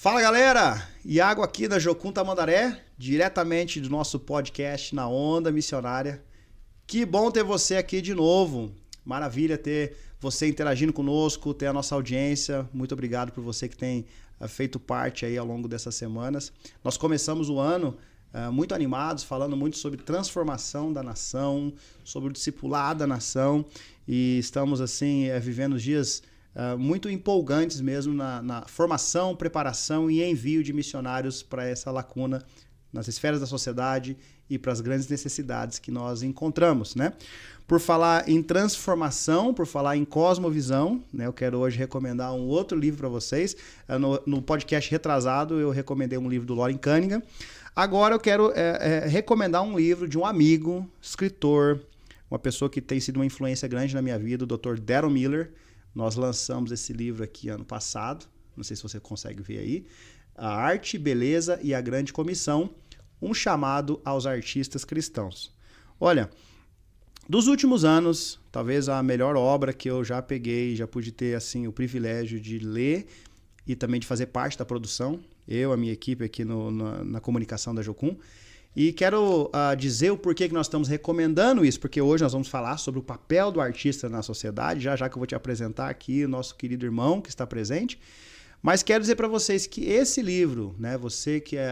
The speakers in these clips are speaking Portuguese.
Fala galera, Iago aqui da Jocum Tamandaré, diretamente do nosso podcast Na Onda Missionária. Que bom ter você aqui de novo, maravilha ter você interagindo conosco, ter a nossa audiência. Muito obrigado por você que tem feito parte aí ao longo dessas semanas. Nós começamos o ano muito animados, falando muito sobre transformação da nação, sobre o discipulado da nação, e estamos assim vivendo dias muito empolgantes mesmo na formação, preparação e envio de missionários para essa lacuna nas esferas da sociedade e para as grandes necessidades que nós encontramos, né? Por falar em transformação, por falar em cosmovisão, né? Eu quero hoje recomendar um outro livro para vocês. No podcast retrasado eu recomendei um livro do Loren Cunningham. Agora eu quero recomendar um livro de um amigo, escritor, uma pessoa que tem sido uma influência grande na minha vida, o Dr. Daryl Miller. Nós lançamos esse livro aqui ano passado, não sei se você consegue ver aí, A Arte, Beleza e a Grande Comissão, um chamado aos artistas cristãos. Olha, dos últimos anos, talvez a melhor obra que eu já peguei, já pude ter assim, o privilégio de ler e também de fazer parte da produção, eu, a minha equipe aqui na comunicação da Jocum. E quero dizer o porquê que nós estamos recomendando isso, porque hoje nós vamos falar sobre o papel do artista na sociedade, já que eu vou te apresentar aqui o nosso querido irmão que está presente. Mas quero dizer para vocês que esse livro, né, você que é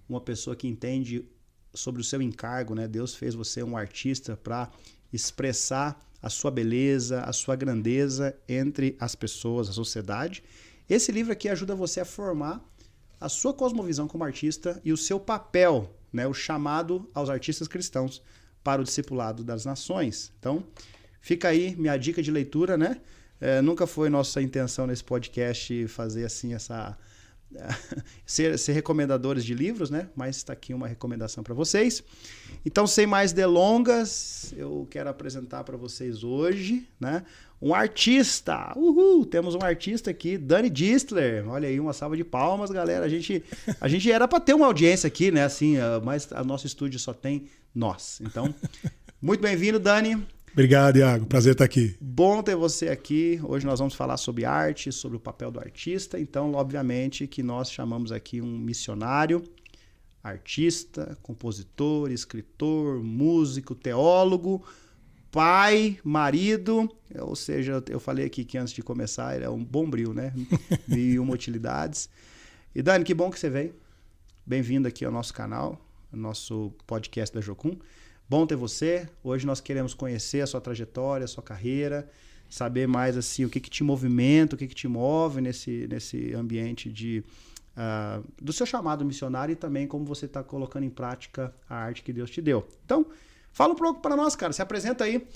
uma pessoa que entende sobre o seu encargo, né, Deus fez você um artista para expressar a sua beleza, a sua grandeza entre as pessoas, a sociedade. Esse livro aqui ajuda você a formar a sua cosmovisão como artista e o seu papel, né, o chamado aos artistas cristãos para o discipulado das nações. Então, fica aí minha dica de leitura, né? Nunca foi nossa intenção nesse podcast fazer assim ser recomendadores de livros, né? Mas está aqui uma recomendação para vocês. Então, sem mais delongas, eu quero apresentar para vocês hoje, né, um artista. Temos um artista aqui, Dani Distler. Olha aí, uma salva de palmas, galera. A gente era para ter uma audiência aqui, né? Assim, mas o nosso estúdio só tem nós. Então, muito bem-vindo, Dani. Obrigado, Iago. Prazer estar aqui. Bom ter você aqui. Hoje nós vamos falar sobre arte, sobre o papel do artista. Então, obviamente, que nós chamamos aqui um missionário, artista, compositor, escritor, músico, teólogo, pai, marido. Ou seja, eu falei aqui que antes de começar ele é um bombril, né? Mil e uma utilidades. E Dani, que bom que você veio. Bem-vindo aqui ao nosso canal, ao nosso podcast da Jocum. Bom ter você. Hoje nós queremos conhecer a sua trajetória, a sua carreira, saber mais assim o que te movimenta, o que te move nesse ambiente do seu chamado missionário e também como você está colocando em prática a arte que Deus te deu. Então, fala um pouco para nós, cara. Se apresenta aí.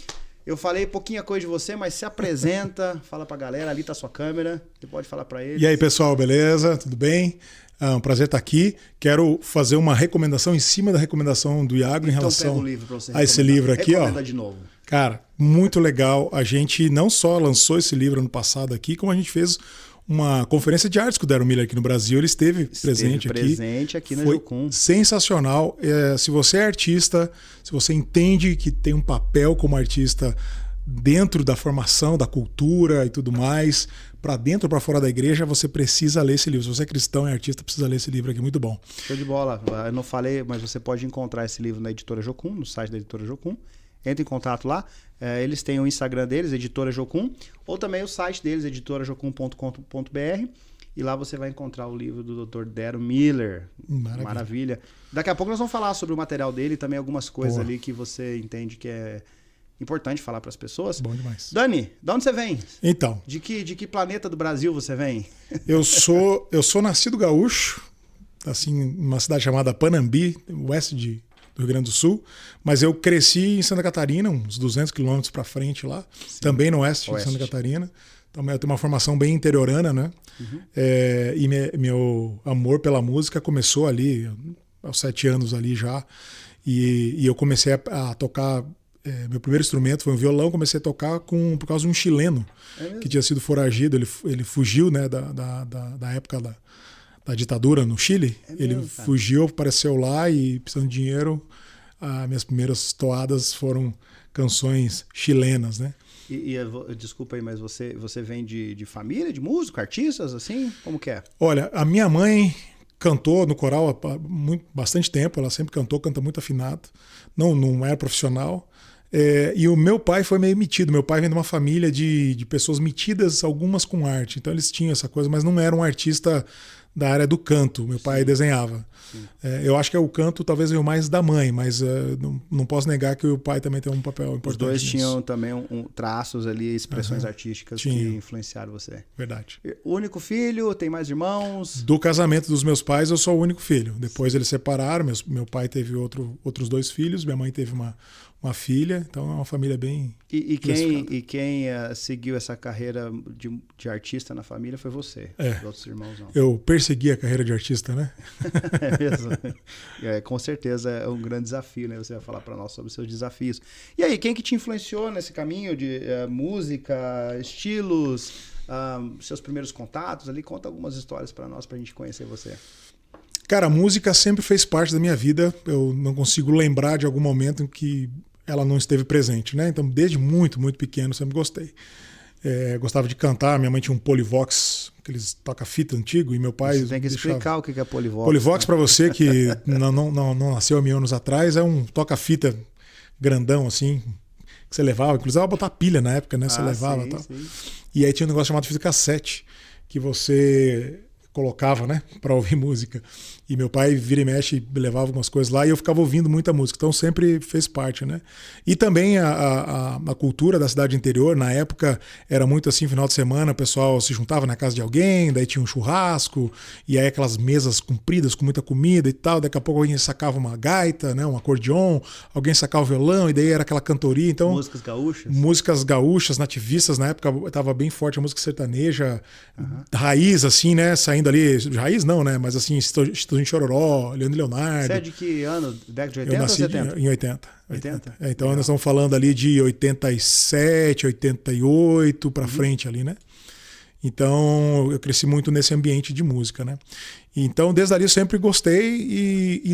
Eu falei pouquinha coisa de você, mas se apresenta, fala pra galera, ali tá a sua câmera, você pode falar para eles. E aí, pessoal, beleza? Tudo bem? É um prazer estar aqui. Quero fazer uma recomendação em cima da recomendação do Iago em relação a esse livro aqui, ó. De novo. Cara, muito legal. A gente não só lançou esse livro ano passado aqui, como a gente fez uma conferência de artes com o Daryl Miller aqui no Brasil. Ele esteve presente aqui na Foi Jocum. Sensacional. Se você é artista, se você entende que tem um papel como artista dentro da formação, da cultura e tudo mais, para dentro ou para fora da igreja, você precisa ler esse livro. Se você é cristão e artista, precisa ler esse livro aqui, muito bom. Show de bola. Eu não falei, mas você pode encontrar esse livro na Editora Jocum, no site da Editora Jocum. Entra em contato lá. Eles têm o Instagram deles, Editora Jocum, ou também o site deles, editorajocum.com.br. E lá você vai encontrar o livro do Dr. Daryl Miller. Maravilha. Daqui a pouco nós vamos falar sobre o material dele e também algumas coisas ali que você entende que é importante falar para as pessoas. Bom demais. Dani, de onde você vem? Então. De que planeta do Brasil você vem? Eu sou nascido gaúcho, assim, numa cidade chamada Panambi, oeste do Rio Grande do Sul, mas eu cresci em Santa Catarina, uns 200 quilômetros para frente lá, sim, também no oeste de Santa Catarina. Então eu tenho uma formação bem interiorana, né? Uhum. E meu amor pela música começou ali, aos 7 anos ali já, e eu comecei a tocar. Meu primeiro instrumento foi um violão, comecei a tocar por causa de um chileno que tinha sido foragido, ele fugiu, né, da época da ditadura no Chile. Ele fugiu, apareceu lá e precisando de dinheiro, minhas primeiras toadas foram canções chilenas, né? Desculpa aí, mas você vem de família, de músico, artistas, assim? Como que é? Olha, a minha mãe cantou no coral há bastante tempo, ela sempre cantou, canta muito afinado, não era profissional. E o meu pai foi meio metido. Meu pai vem de uma família de pessoas metidas, algumas com arte. Então eles tinham essa coisa, mas não era um artista da área do canto. Meu pai desenhava. Eu acho que o canto talvez veio mais da mãe, mas não posso negar que o pai também tem um papel importante. Os dois nisso. Tinham também traços ali, expressões artísticas que influenciaram você. Verdade. Único filho? Tem mais irmãos? Do casamento dos meus pais, eu sou o único filho. Depois eles separaram. Meu pai teve outros 2 filhos, minha mãe teve uma filha, então é uma família bem. E quem seguiu essa carreira de artista na família foi você, os outros irmãos não. Eu persegui a carreira de artista, né? É mesmo. Com certeza é um grande desafio, né? Você vai falar para nós sobre os seus desafios. E aí, quem que te influenciou nesse caminho de música, estilos, seus primeiros contatos ali? Conta algumas histórias para nós, para a gente conhecer você. Cara, a música sempre fez parte da minha vida. Eu não consigo lembrar de algum momento em que ela não esteve presente, né? Então, desde muito, muito pequeno, sempre gostei. Gostava de cantar. Minha mãe tinha um Polivox, aqueles toca-fita antigo, e meu pai... Você tem que explicar o que é Polivox. Polivox, para você que não nasceu há 1000 anos atrás, é um toca-fita grandão, assim, que você levava. Inclusive, ia botar pilha na época, né? Você levava e tal. Sim. E aí tinha um negócio chamado fita cassete, que você colocava, né, para ouvir música. E meu pai vira e mexe, levava algumas coisas lá e eu ficava ouvindo muita música. Então sempre fez parte, né? E também a cultura da cidade interior, na época, era muito assim, final de semana, o pessoal se juntava na casa de alguém, daí tinha um churrasco, e aí aquelas mesas compridas com muita comida e tal. Daqui a pouco alguém sacava uma gaita, né, um acordeon, alguém sacava o violão, e daí era aquela cantoria. Então, músicas gaúchas? Músicas gaúchas, nativistas. Na época estava bem forte a música sertaneja, raiz, assim, né? Saindo ali, raiz não, né? Mas assim, Chitãozinho Chororó, Leandro Leonardo. Você é de que ano? Década de 80 eu nasci ou 70? Em 80. 80? Então nós estamos falando ali de 87, 88 para frente ali, né? Então eu cresci muito nesse ambiente de música, né? Então desde ali eu sempre gostei e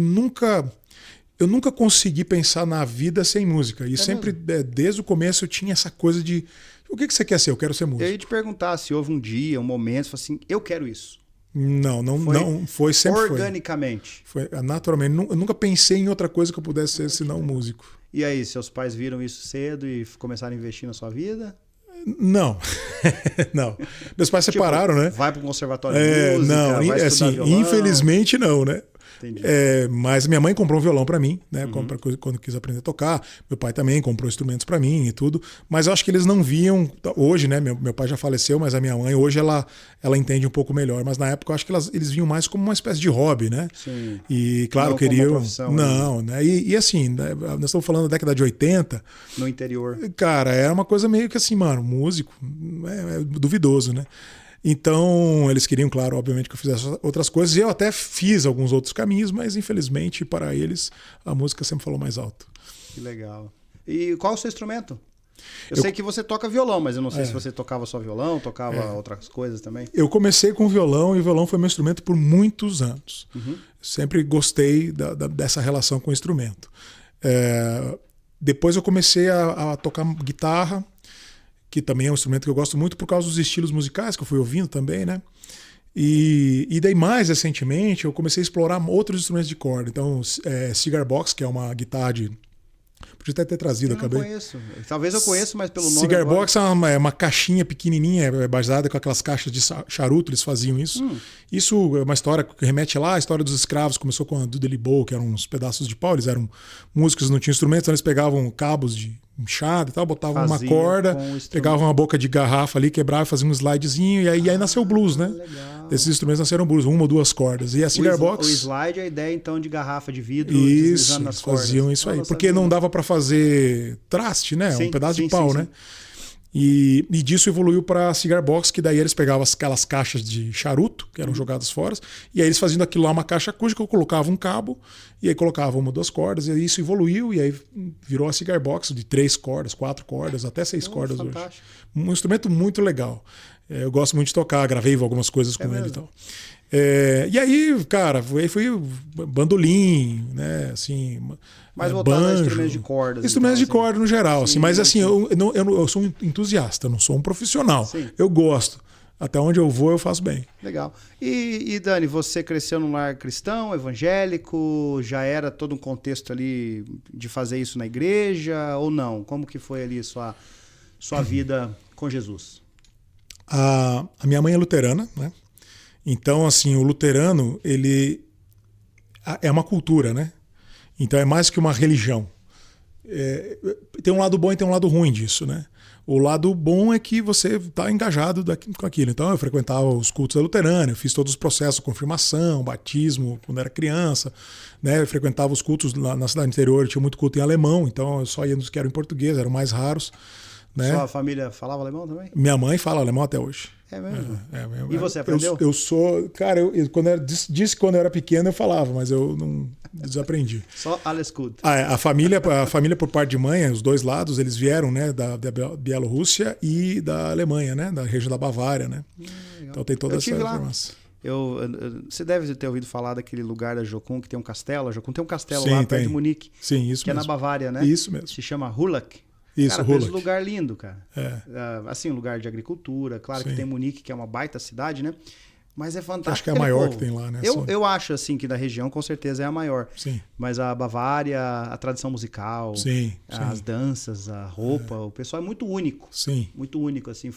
eu nunca consegui pensar na vida sem música. E sempre, desde o começo, eu tinha essa coisa de o que você quer ser? Eu quero ser músico. Eu ia te perguntar se houve um dia, um momento, você falou assim, eu quero isso. Não foi sempre organicamente. Foi naturalmente. Eu nunca pensei em outra coisa que eu pudesse ser senão um músico. E aí, seus pais viram isso cedo e começaram a investir na sua vida? Não. Não. Meus pais separaram, né? Vai para o conservatório de música, vai estudar violão. Infelizmente não, né? Entendi. Mas minha mãe comprou um violão para mim, né? Quando quis aprender a tocar. Meu pai também comprou instrumentos para mim e tudo. Mas eu acho que eles não viam hoje, né? Meu pai já faleceu, mas a minha mãe hoje ela entende um pouco melhor. Mas na época eu acho que eles viam mais como uma espécie de hobby, né? Sim. E claro, não queriam. Como profissão, não, né? E assim, né? Nós estamos falando da década de 80. No interior. Cara, era uma coisa meio que assim, mano, músico é duvidoso, né? Então, eles queriam, claro, obviamente, que eu fizesse outras coisas. E eu até fiz alguns outros caminhos, mas infelizmente, para eles, a música sempre falou mais alto. Que legal. E qual é o seu instrumento? Eu sei que você toca violão, mas eu não sei se você tocava só violão, tocava outras coisas também. Eu comecei com violão e o violão foi meu instrumento por muitos anos. Sempre gostei dessa relação com o instrumento. Depois eu comecei a tocar guitarra, que também é um instrumento que eu gosto muito por causa dos estilos musicais que eu fui ouvindo também, né? E daí mais recentemente eu comecei a explorar outros instrumentos de corda. Então, Cigar Box, que é uma guitarra de... Podia até ter trazido, acabei. Eu não conheço. Talvez eu conheça, mas pelo nome... Cigar Box é uma caixinha pequenininha, baseada com aquelas caixas de charuto, eles faziam isso. Isso é uma história que remete lá, a história dos escravos. Começou com a Doodly Bow, que eram uns pedaços de pau. Eles eram músicos, não tinham instrumentos, então eles pegavam cabos de enxada e tal, botavam uma corda, pegavam uma boca de garrafa ali, quebravam, faziam um slidezinho, e aí nasceu o blues, né? Legal. Esses instrumentos nasceram blues, 1 ou 2 cordas. E a Cigar Box... O slide é a ideia, então, de garrafa de vidro deslizando nas cordas. Faziam isso aí, porque não dava para fazer traste, né? Um pedaço de pau, né? E disso evoluiu para a Cigar Box, que daí eles pegavam aquelas caixas de charuto, que eram jogadas fora, e aí eles faziam aquilo lá uma caixa acústica, eu colocava um cabo, e aí colocava 1 ou 2 cordas, e aí isso evoluiu, e aí virou a Cigar Box de 3 cordas, 4 cordas, até 6 cordas fantástico. Hoje. Um instrumento muito legal. Eu gosto muito de tocar, gravei algumas coisas com ele e tal. E aí, cara, foi bandolim, né? Assim, mais voltado banjo, a instrumentos de cordas. Instrumentos então, de corda no geral, sim, assim. Mas assim, sim. eu sou um entusiasta, não sou um profissional. Sim. Eu gosto. Até onde eu vou, eu faço bem. Legal. E Dani, você cresceu num lar cristão, evangélico? Já era todo um contexto ali de fazer isso na igreja ou não? Como que foi ali sua vida com Jesus? A minha mãe é luterana, né? Então, assim, o luterano, ele é uma cultura, né? Então é mais que uma religião. Tem um lado bom e tem um lado ruim disso, né? O lado bom é que você está engajado com aquilo. Então eu frequentava os cultos da luterana, eu fiz todos os processos, confirmação, batismo, quando era criança, né? Eu frequentava os cultos na cidade interior, tinha muito culto em alemão, então eu só ia nos que eram em português, eram mais raros. Né? Sua família falava alemão também? Minha mãe fala alemão até hoje. É mesmo? E você aprendeu? Eu sou... Cara, disse que quando eu era pequeno eu falava, mas eu não desaprendi. Só alles gut. A família por parte de mãe, os dois lados, eles vieram, né, da Bielorrússia e da Alemanha, né, da região da Bavária, né? Então tem toda essa informação. Você deve ter ouvido falar daquele lugar da Jocum que tem um castelo. A Jocum tem um castelo Sim, lá perto de Munique. Sim, isso que mesmo. É na Bavária, né? Isso mesmo. Se chama Hurlach. Isso, cara, fez um lugar lindo, cara. Assim, um lugar de agricultura. Claro que tem Munique, que é uma baita cidade, né? Mas é fantástico. Acho que é a maior que tem lá, né? Eu acho, assim, que da região, com certeza, é a maior. Sim. Mas a Bavária, a tradição musical, as danças, a roupa, o pessoal é muito único. Sim. Muito único, assim.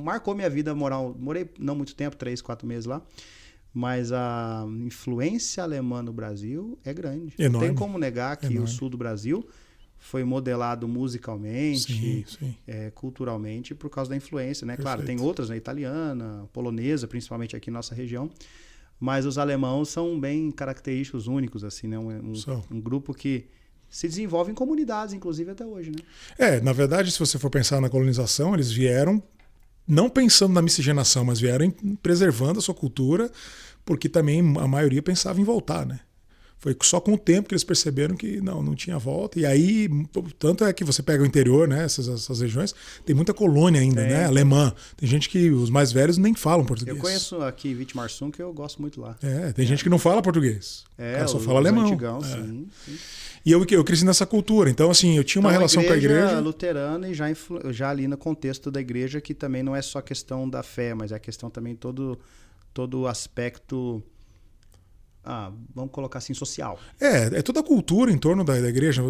Marcou minha vida moral. Morei não muito tempo, 3, 4 meses lá. Mas a influência alemã no Brasil é grande. Enorme. Não tem como negar que o sul do Brasil foi modelado musicalmente, culturalmente, por causa da influência, né? Perfeito. Claro, tem outras, né? Italiana, polonesa, principalmente aqui na nossa região, mas os alemãos são bem característicos, únicos, assim, né? Um grupo que se desenvolve em comunidades, inclusive, até hoje, né? Na verdade, se você for pensar na colonização, eles vieram não pensando na miscigenação, mas vieram preservando a sua cultura, porque também a maioria pensava em voltar, né? Foi só com o tempo que eles perceberam que não tinha volta. E aí, tanto é que você pega o interior, né, essas regiões, tem muita colônia ainda, né, alemã. Tem gente que os mais velhos nem falam português. Eu conheço aqui Wittmarsum, que eu gosto muito lá. Tem gente que não fala português. O cara só fala alemão. Antigão, sim. E eu cresci nessa cultura. Então, assim, eu tinha uma relação com a igreja luterana e já ali no contexto da igreja, que também não é só questão da fé, mas é a questão também todo o aspecto... vamos colocar assim, social. É toda a cultura em torno da igreja.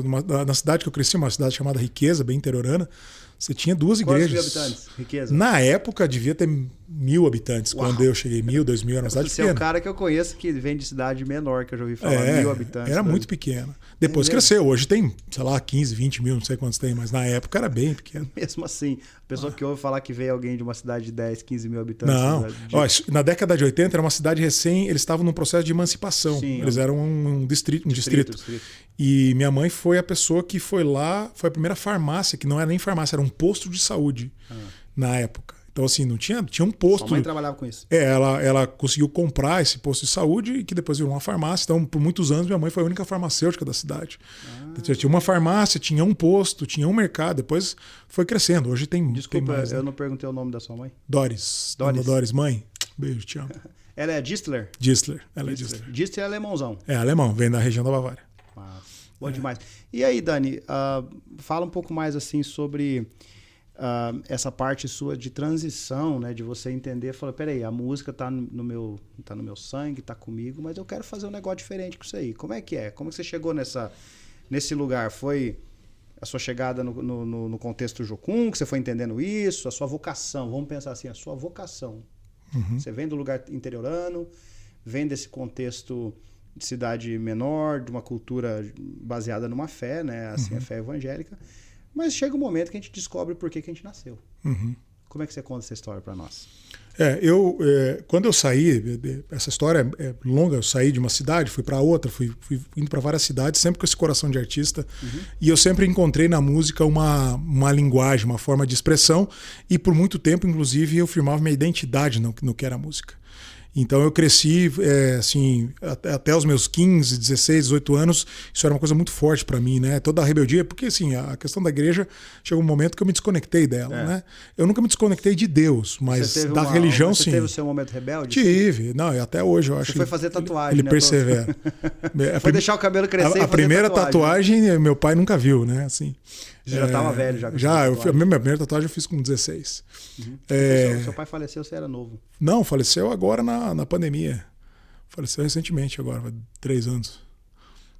Na cidade que eu cresci, uma cidade chamada Riqueza, bem interiorana, você tinha 2 igrejas. Quantos mil habitantes, Riqueza? Na época devia ter 1.000 habitantes. Uau. Quando eu cheguei, 1.000, 2.000, era uma cidade pequena. Você é um cara que eu conheço que vem de cidade menor, que eu já ouvi falar, 1.000 habitantes. Era muito pequena. Depois cresceu. Hoje tem, sei lá, 15, 20 mil, não sei quantos tem, mas na época era bem pequeno. Mesmo assim, a pessoa que ouve falar que veio alguém de uma cidade de 10, 15 mil habitantes. Não. Na década de 80 era uma cidade recém, eles estavam num processo de emancipação. Sim, eles eram um distrito. E minha mãe foi a pessoa que foi lá, foi a primeira farmácia, que não era nem farmácia, era um posto de saúde na época. Então, assim, não tinha um posto. Sua mãe trabalhava com isso. Ela conseguiu comprar esse posto de saúde e que depois virou uma farmácia. Então, por muitos anos, minha mãe foi a única farmacêutica da cidade. Tinha uma farmácia, tinha um posto, tinha um mercado. Depois foi crescendo. Hoje tem. Desculpa, tem mais, eu não perguntei o nome da sua mãe. Doris. Mãe, beijo, te amo. Ela é Distler? Distler. Ela é Distler. Distler é alemãozão. É alemão, vem da região da Bavária. Bom demais. E aí, Dani, fala um pouco mais assim sobre essa parte sua de transição, né? De você entender, falar, peraí, a música tá no meu sangue, tá comigo, mas eu quero fazer um negócio diferente com isso aí. Como é que é? Como que você chegou nesse lugar? Foi a sua chegada no contexto Jocum, que você foi entendendo isso, a sua vocação, vamos pensar assim, a sua vocação. Você vem do lugar interiorano, vem desse contexto de cidade menor, de uma cultura baseada numa fé, né? Assim, a fé evangélica. Mas chega um momento que a gente descobre por que a gente nasceu. Como é que você conta essa história para nós? Quando eu saí, essa história é longa, eu saí de uma cidade, fui para outra, fui indo para várias cidades, sempre com esse coração de artista. E eu sempre encontrei na música uma linguagem, uma forma de expressão. E por muito tempo, inclusive, eu firmava minha identidade no que era música. Então eu cresci, assim, até os meus 15, 16, 18 anos, isso era uma coisa muito forte para mim, né? Toda a rebeldia, porque assim, a questão da igreja chegou um momento que eu me desconectei dela, né? Eu nunca me desconectei de Deus, mas da religião, sim. Você teve o seu momento rebelde? Tive, não, e até hoje eu acho. Você foi fazer tatuagem, ele né? Persevera. Foi deixar o cabelo crescer a primeira tatuagem meu pai nunca viu, né? Assim, você já estava velho já? A minha primeira tatuagem eu fiz com 16. Seu pai faleceu, você era novo? Não, faleceu agora na pandemia. Faleceu recentemente agora, 3 anos.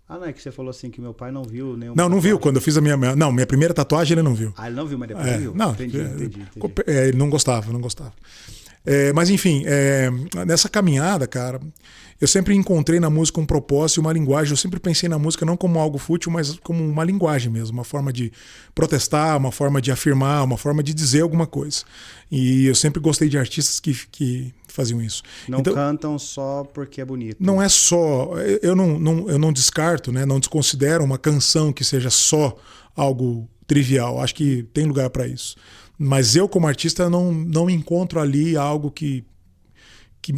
Ah, não, é que você falou assim que meu pai não viu nenhum. Não viu. Quando eu fiz a minha primeira tatuagem, ele não viu. Ah, ele não viu, mas depois viu? Não, entendi. Ele não gostava. Mas enfim, nessa caminhada, cara, eu sempre encontrei na música um propósito e uma linguagem. Eu sempre pensei na música não como algo fútil, mas como uma linguagem mesmo, uma forma de protestar, uma forma de afirmar, uma forma de dizer alguma coisa. E eu sempre gostei de artistas que faziam isso. Não cantam só porque é bonito. Não é só... Eu não descarto, né, não desconsidero uma canção que seja só algo trivial. Acho que tem lugar para isso. Mas eu, como artista, não encontro ali algo que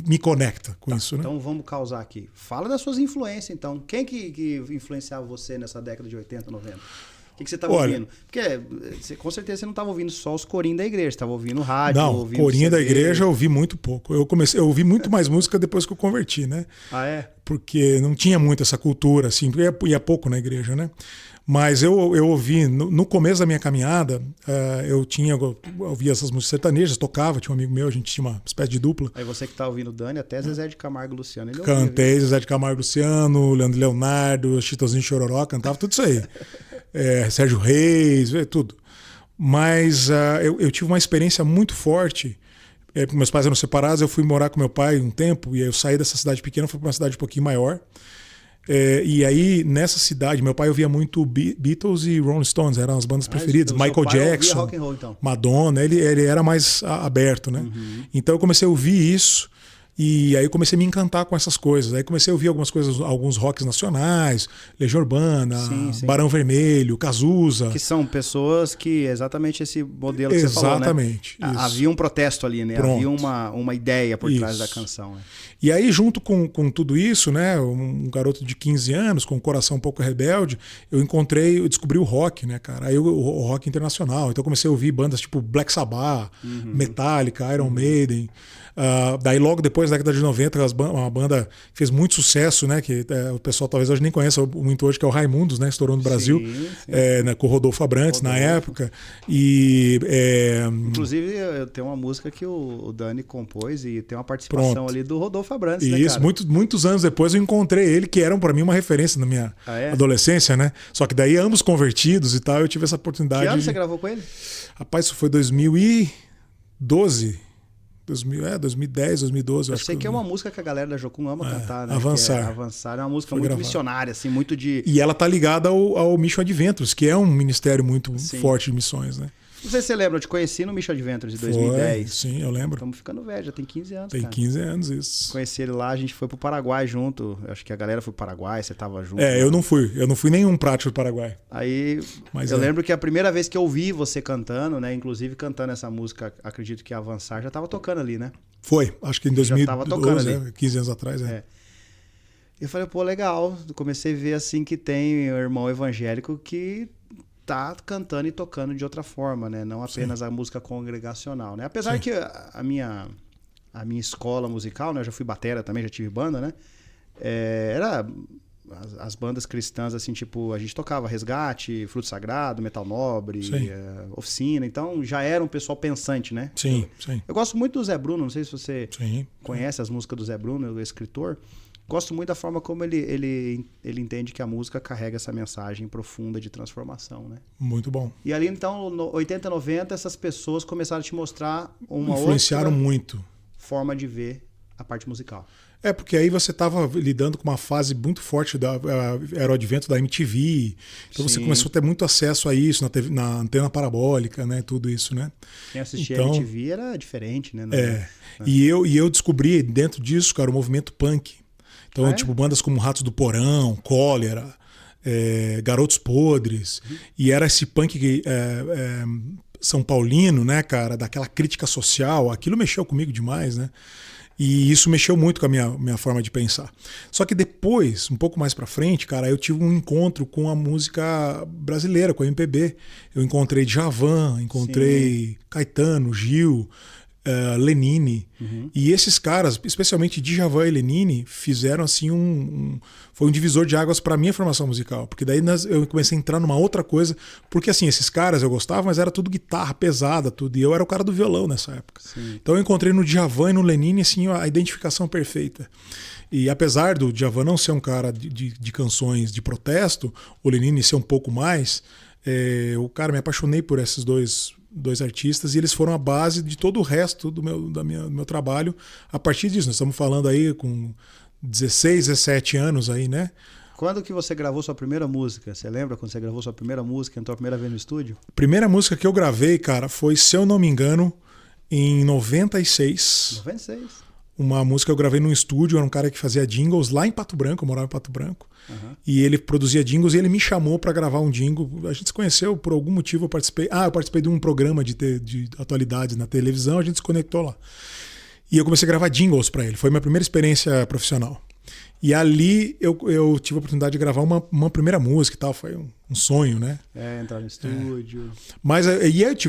me conecta com isso, né? Então vamos causar aqui. Fala das suas influências, então. Quem que influenciava você nessa década de 80, 90? O que você estava ouvindo? Porque com certeza você não estava ouvindo só os corinhos da igreja, você estava ouvindo rádio, ouvindo corinho CD. Da igreja eu ouvi muito pouco. Eu ouvi muito mais música depois que eu converti, né? Ah, é? Porque não tinha muito essa cultura, assim, porque ia pouco na igreja, né? Mas eu ouvi, no começo da minha caminhada, eu ouvia essas músicas sertanejas, tocava, tinha um amigo meu, a gente tinha uma espécie de dupla. Aí você que tá ouvindo Dani, até Zezé de Camargo e Luciano. Ele Cantei Zezé de Camargo e Luciano, Leandro Leonardo, Chitãozinho Chororó, cantava tudo isso aí. Sérgio Reis, tudo. Mas eu tive uma experiência muito forte. Meus pais eram separados, eu fui morar com meu pai um tempo, e aí eu saí dessa cidade pequena, fui para uma cidade um pouquinho maior. E aí, nessa cidade, meu pai ouvia muito Beatles e Rolling Stones, eram as bandas preferidas. Michael Jackson, rock and roll, então. Madonna, ele era mais aberto, né? Uhum. Então eu comecei a ouvir isso, e aí eu comecei a me encantar com essas coisas. Aí comecei a ouvir algumas coisas, alguns rocks nacionais, Legião Urbana, sim. Barão Vermelho, Cazuza. Que são pessoas que, exatamente esse modelo que você falou, né? Exatamente. Havia um protesto ali, né? Pronto. Havia uma ideia por trás da canção. Né? E aí, junto com tudo isso, né, um garoto de 15 anos, com um coração um pouco rebelde, eu descobri o rock, né, cara? Aí o rock internacional. Então eu comecei a ouvir bandas tipo Black Sabbath, Metallica, Iron Maiden. Daí logo depois, da década de 90, uma banda que fez muito sucesso, né, que o pessoal talvez hoje nem conheça muito hoje, que é o Raimundos, né, estourou no Brasil, né, com o Rodolfo Abrantes na época. Inclusive, tem uma música que o Dani compôs e tem uma participação ali do Rodolfo Abrantes, né, isso, muitos anos depois eu encontrei ele, que era para mim uma referência na minha adolescência, né? Só que daí ambos convertidos e tal, eu tive essa oportunidade. Que ano você gravou com ele? Rapaz, isso foi 2012. 2010, 2012. Eu sei que é uma música que a galera da Jocum ama cantar, né? Avançar. Avançar é uma música muito missionária, assim, muito de... E ela tá ligada ao Mission Adventures, que é um ministério muito forte de missões, né? Não sei se você lembra, eu te conheci no Mission Adventures de 2010. Sim, eu lembro. Estamos ficando velho, já tem 15 anos, Tem 15 anos, isso. Conheci ele lá, a gente foi pro Paraguai junto. Acho que a galera foi pro Paraguai, você tava junto. Eu não fui nenhum prático do Paraguai. Aí, eu lembro que a primeira vez que eu ouvi você cantando, né, inclusive cantando essa música, acredito que Avançar, já tava tocando ali, né? Foi, acho que em 2012, já tava tocando ali. 15 anos atrás, Eu falei, pô, legal. Comecei a ver assim que tem um irmão evangélico que tá cantando e tocando de outra forma, né? Não apenas a música congregacional, né? Apesar que a minha escola musical, né? Eu já fui batera também, já tive banda, né? Era as bandas cristãs, assim, tipo, a gente tocava Resgate, Fruto Sagrado, Metal Nobre, Oficina, então já era um pessoal pensante, né? Sim. Eu gosto muito do Zé Bruno, não sei se você conhece as músicas do Zé Bruno, o escritor. Gosto muito da forma como ele entende que a música carrega essa mensagem profunda de transformação, né? Muito bom. E ali, então, no 80, 90, essas pessoas começaram a te mostrar uma Influenciaram muito forma de ver a parte musical. Porque aí você estava lidando com uma fase muito forte era o advento da MTV. Então você começou a ter muito acesso a isso na antena parabólica, né? Tudo isso, né? Quem assistia a MTV era diferente, né? E eu descobri dentro disso, cara, o movimento punk. Então, tipo, bandas como Ratos do Porão, Cólera, Garotos Podres. E era esse punk São Paulino, né, cara? Daquela crítica social. Aquilo mexeu comigo demais, né? E isso mexeu muito com a minha forma de pensar. Só que depois, um pouco mais pra frente, cara, eu tive um encontro com a música brasileira, com a MPB. Eu encontrei Djavan, encontrei Sim. Caetano, Gil, Lenine. E esses caras, especialmente Djavan e Lenine, fizeram assim foi um divisor de águas para minha formação musical, porque daí eu comecei a entrar numa outra coisa, porque assim, esses caras eu gostava, mas era tudo guitarra pesada, tudo, e eu era o cara do violão nessa época. Sim. Então eu encontrei no Djavan e no Lenine assim a identificação perfeita. E apesar do Djavan não ser um cara de canções de protesto, o Lenine ser um pouco mais, me apaixonei por esses dois artistas, e eles foram a base de todo o resto do meu trabalho a partir disso. Nós estamos falando aí com 16, 17 anos aí, né? Quando que você gravou sua primeira música? Você lembra quando você gravou sua primeira música, entrou a primeira vez no estúdio? A primeira música que eu gravei, cara, foi, se eu não me engano, em 96. 96? Uma música que eu gravei num estúdio, era um cara que fazia jingles lá em Pato Branco, eu morava em Pato Branco. E ele produzia jingles e ele me chamou para gravar um jingle. A gente se conheceu por algum motivo, eu participei de um programa de atualidades na televisão, a gente se conectou lá. E eu comecei a gravar jingles para ele, foi minha primeira experiência profissional. E ali eu tive a oportunidade de gravar uma primeira música e tal, foi um sonho, né? Entrar no estúdio. Mas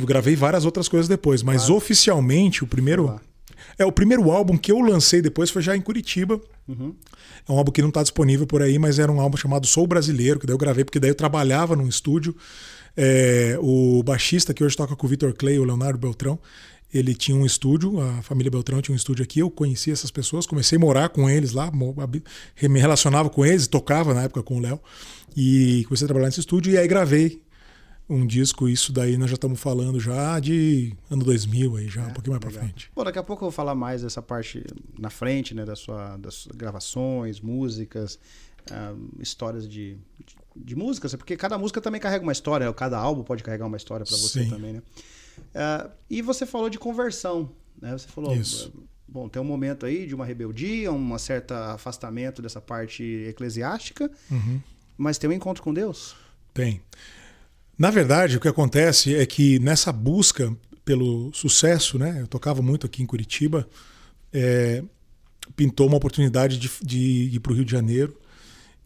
gravei várias outras coisas depois, mas oficialmente o primeiro álbum que eu lancei depois foi já em Curitiba. É um álbum que não está disponível por aí, mas era um álbum chamado Sou Brasileiro, que daí eu gravei, porque daí eu trabalhava num estúdio. O baixista que hoje toca com o Vitor Clay, o Leonardo Beltrão, ele tinha um estúdio, a família Beltrão tinha um estúdio aqui, eu conhecia essas pessoas, comecei a morar com eles lá, me relacionava com eles, tocava na época com o Léo, e comecei a trabalhar nesse estúdio, e aí gravei um disco. Isso daí nós já estamos falando já de ano 2000 aí, já um pouquinho mais pra frente. Bom, daqui a pouco eu vou falar mais dessa parte na frente, né, das gravações, músicas, histórias de músicas, porque cada música também carrega uma história, cada álbum pode carregar uma história para você Sim. também, né? E você falou de conversão, né? Você falou, Isso. Bom, tem um momento aí de uma rebeldia, um certo afastamento dessa parte eclesiástica, mas tem um encontro com Deus? Tem. Na verdade, o que acontece é que nessa busca pelo sucesso, né? Eu tocava muito aqui em Curitiba, pintou uma oportunidade de ir para o Rio de Janeiro,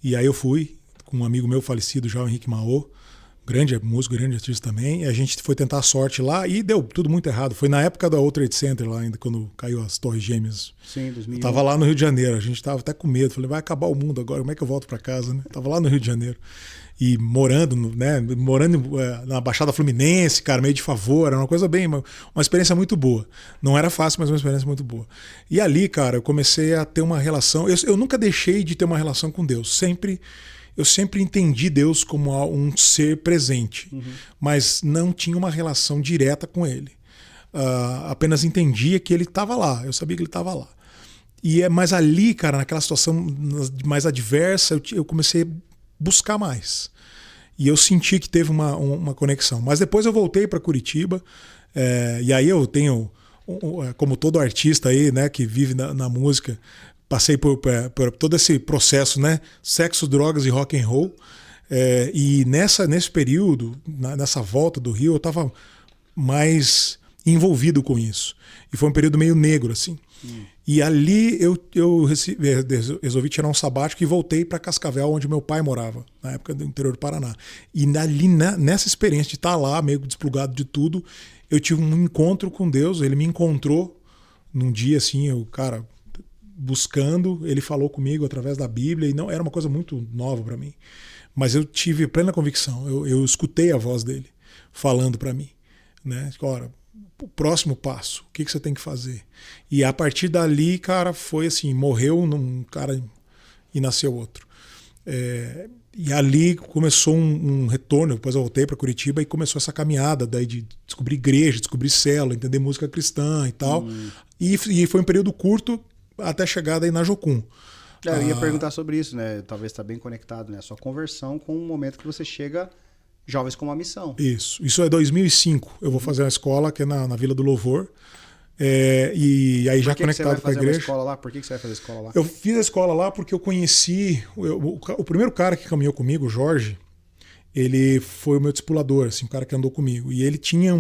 e aí eu fui com um amigo meu falecido já, o Henrique Maô, grande músico, grande artista também, e a gente foi tentar a sorte lá e deu tudo muito errado. Foi na época da World Trade Center lá, ainda quando caiu as Torres Gêmeas. Sim, 2001. Eu tava lá no Rio de Janeiro, a gente tava até com medo, falei, vai acabar o mundo agora, como é que eu volto para casa, né? Tava lá no Rio de Janeiro. E morando na Baixada Fluminense, cara, meio de favor, era uma coisa uma experiência muito boa. Não era fácil, mas uma experiência muito boa. E ali, cara, eu comecei a ter uma relação, eu nunca deixei de ter uma relação com Deus, eu sempre entendi Deus como um ser presente, mas não tinha uma relação direta com ele. Apenas entendia que ele estava lá, eu sabia que ele estava lá. Mas ali, cara, naquela situação mais adversa, eu comecei a buscar mais. E eu senti que teve uma conexão. Mas depois eu voltei para Curitiba, e aí eu tenho, como todo artista aí, né, que vive na música, passei por todo esse processo, né? Sexo, drogas e rock and roll. E nesse período, nessa volta do Rio, eu estava mais envolvido com isso. E foi um período meio negro, assim. E ali eu resolvi tirar um sabático e voltei para Cascavel, onde meu pai morava, na época do interior do Paraná. E ali, nessa experiência de estar lá, meio desplugado de tudo, eu tive um encontro com Deus. Ele me encontrou num dia, assim, buscando, ele falou comigo através da Bíblia, e não era uma coisa muito nova para mim, mas eu tive plena convicção, eu escutei a voz dele falando para mim, né? Ora, o próximo passo, o que você tem que fazer? E a partir dali, cara, foi assim, morreu um cara e nasceu outro. E ali começou um retorno. Depois eu voltei para Curitiba e começou essa caminhada daí de descobrir igreja, descobrir célula, entender música cristã e tal. E foi um período curto até chegar daí na Jocum. Eu ia perguntar sobre isso, né? Talvez está bem conectado, né? A sua conversão com o momento que você chega Jovens com uma Missão. Isso é 2005. Eu vou fazer uma escola que é na Vila do Louvor. E aí já conectado com a igreja. Escola lá? Por que você vai fazer a escola lá? Eu fiz a escola lá porque eu conheci o primeiro cara que caminhou comigo, o Jorge. Ele foi o meu discipulador, assim, o cara que andou comigo. E ele tinha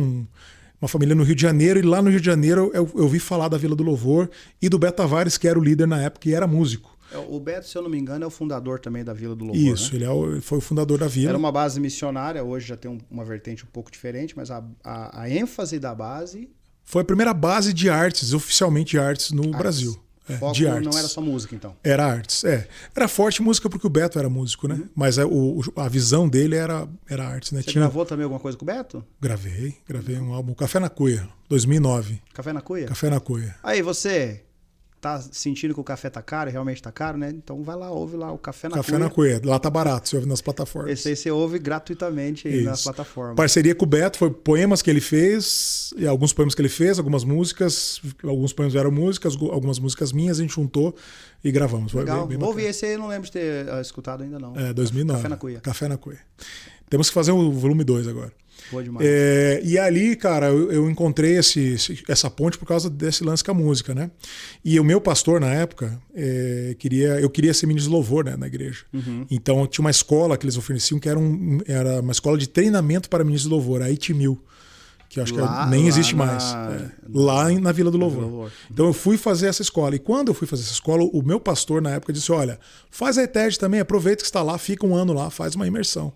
uma família no Rio de Janeiro, e lá no Rio de Janeiro eu ouvi falar da Vila do Louvor e do Beto Tavares, que era o líder na época e era músico. O Beto, se eu não me engano, é o fundador também da Vila do Louvor. Isso, né? ele foi o fundador da Vila. Era uma base missionária, hoje já tem uma vertente um pouco diferente, mas a ênfase da base... Foi a primeira base de artes, oficialmente de artes no Brasil. Foco de artes. não era só música, então. Era artes, Era forte música porque o Beto era músico, né? Mas a visão dele era artes, né? Você gravou também alguma coisa com o Beto? Gravei um álbum, Café na Cuia, 2009. Café na Cuia? Café na Cuia. Aí, você tá sentindo que o café tá caro, e realmente tá caro, né? Então vai lá, ouve lá o Café na Cuia. Café na Cuia, lá tá barato, você ouve nas plataformas. Esse aí você ouve gratuitamente aí nas plataformas. Parceria com o Beto, foi poemas que ele fez, e alguns poemas que ele fez, algumas músicas, alguns poemas eram músicas, algumas músicas minhas, a gente juntou e gravamos. Legal, bem vou ouvir esse aí, eu não lembro de ter escutado ainda não. 2009. Café na Cuia. Café na Cuia. Temos que fazer o volume 2 agora. Boa demais. E ali, cara, eu encontrei essa ponte por causa desse lance com a música, né? E o meu pastor, na época, eu queria ser ministro de louvor, né, na igreja. Uhum. Então, tinha uma escola que eles ofereciam que era uma escola de treinamento para ministros de louvor, a ITMIL, que eu acho que nem existe mais. Lá na Vila do Louvor. Então, eu fui fazer essa escola. E quando eu fui fazer essa escola, o meu pastor, na época, disse, olha, faz a ETED também, aproveita que está lá, fica um ano lá, faz uma imersão.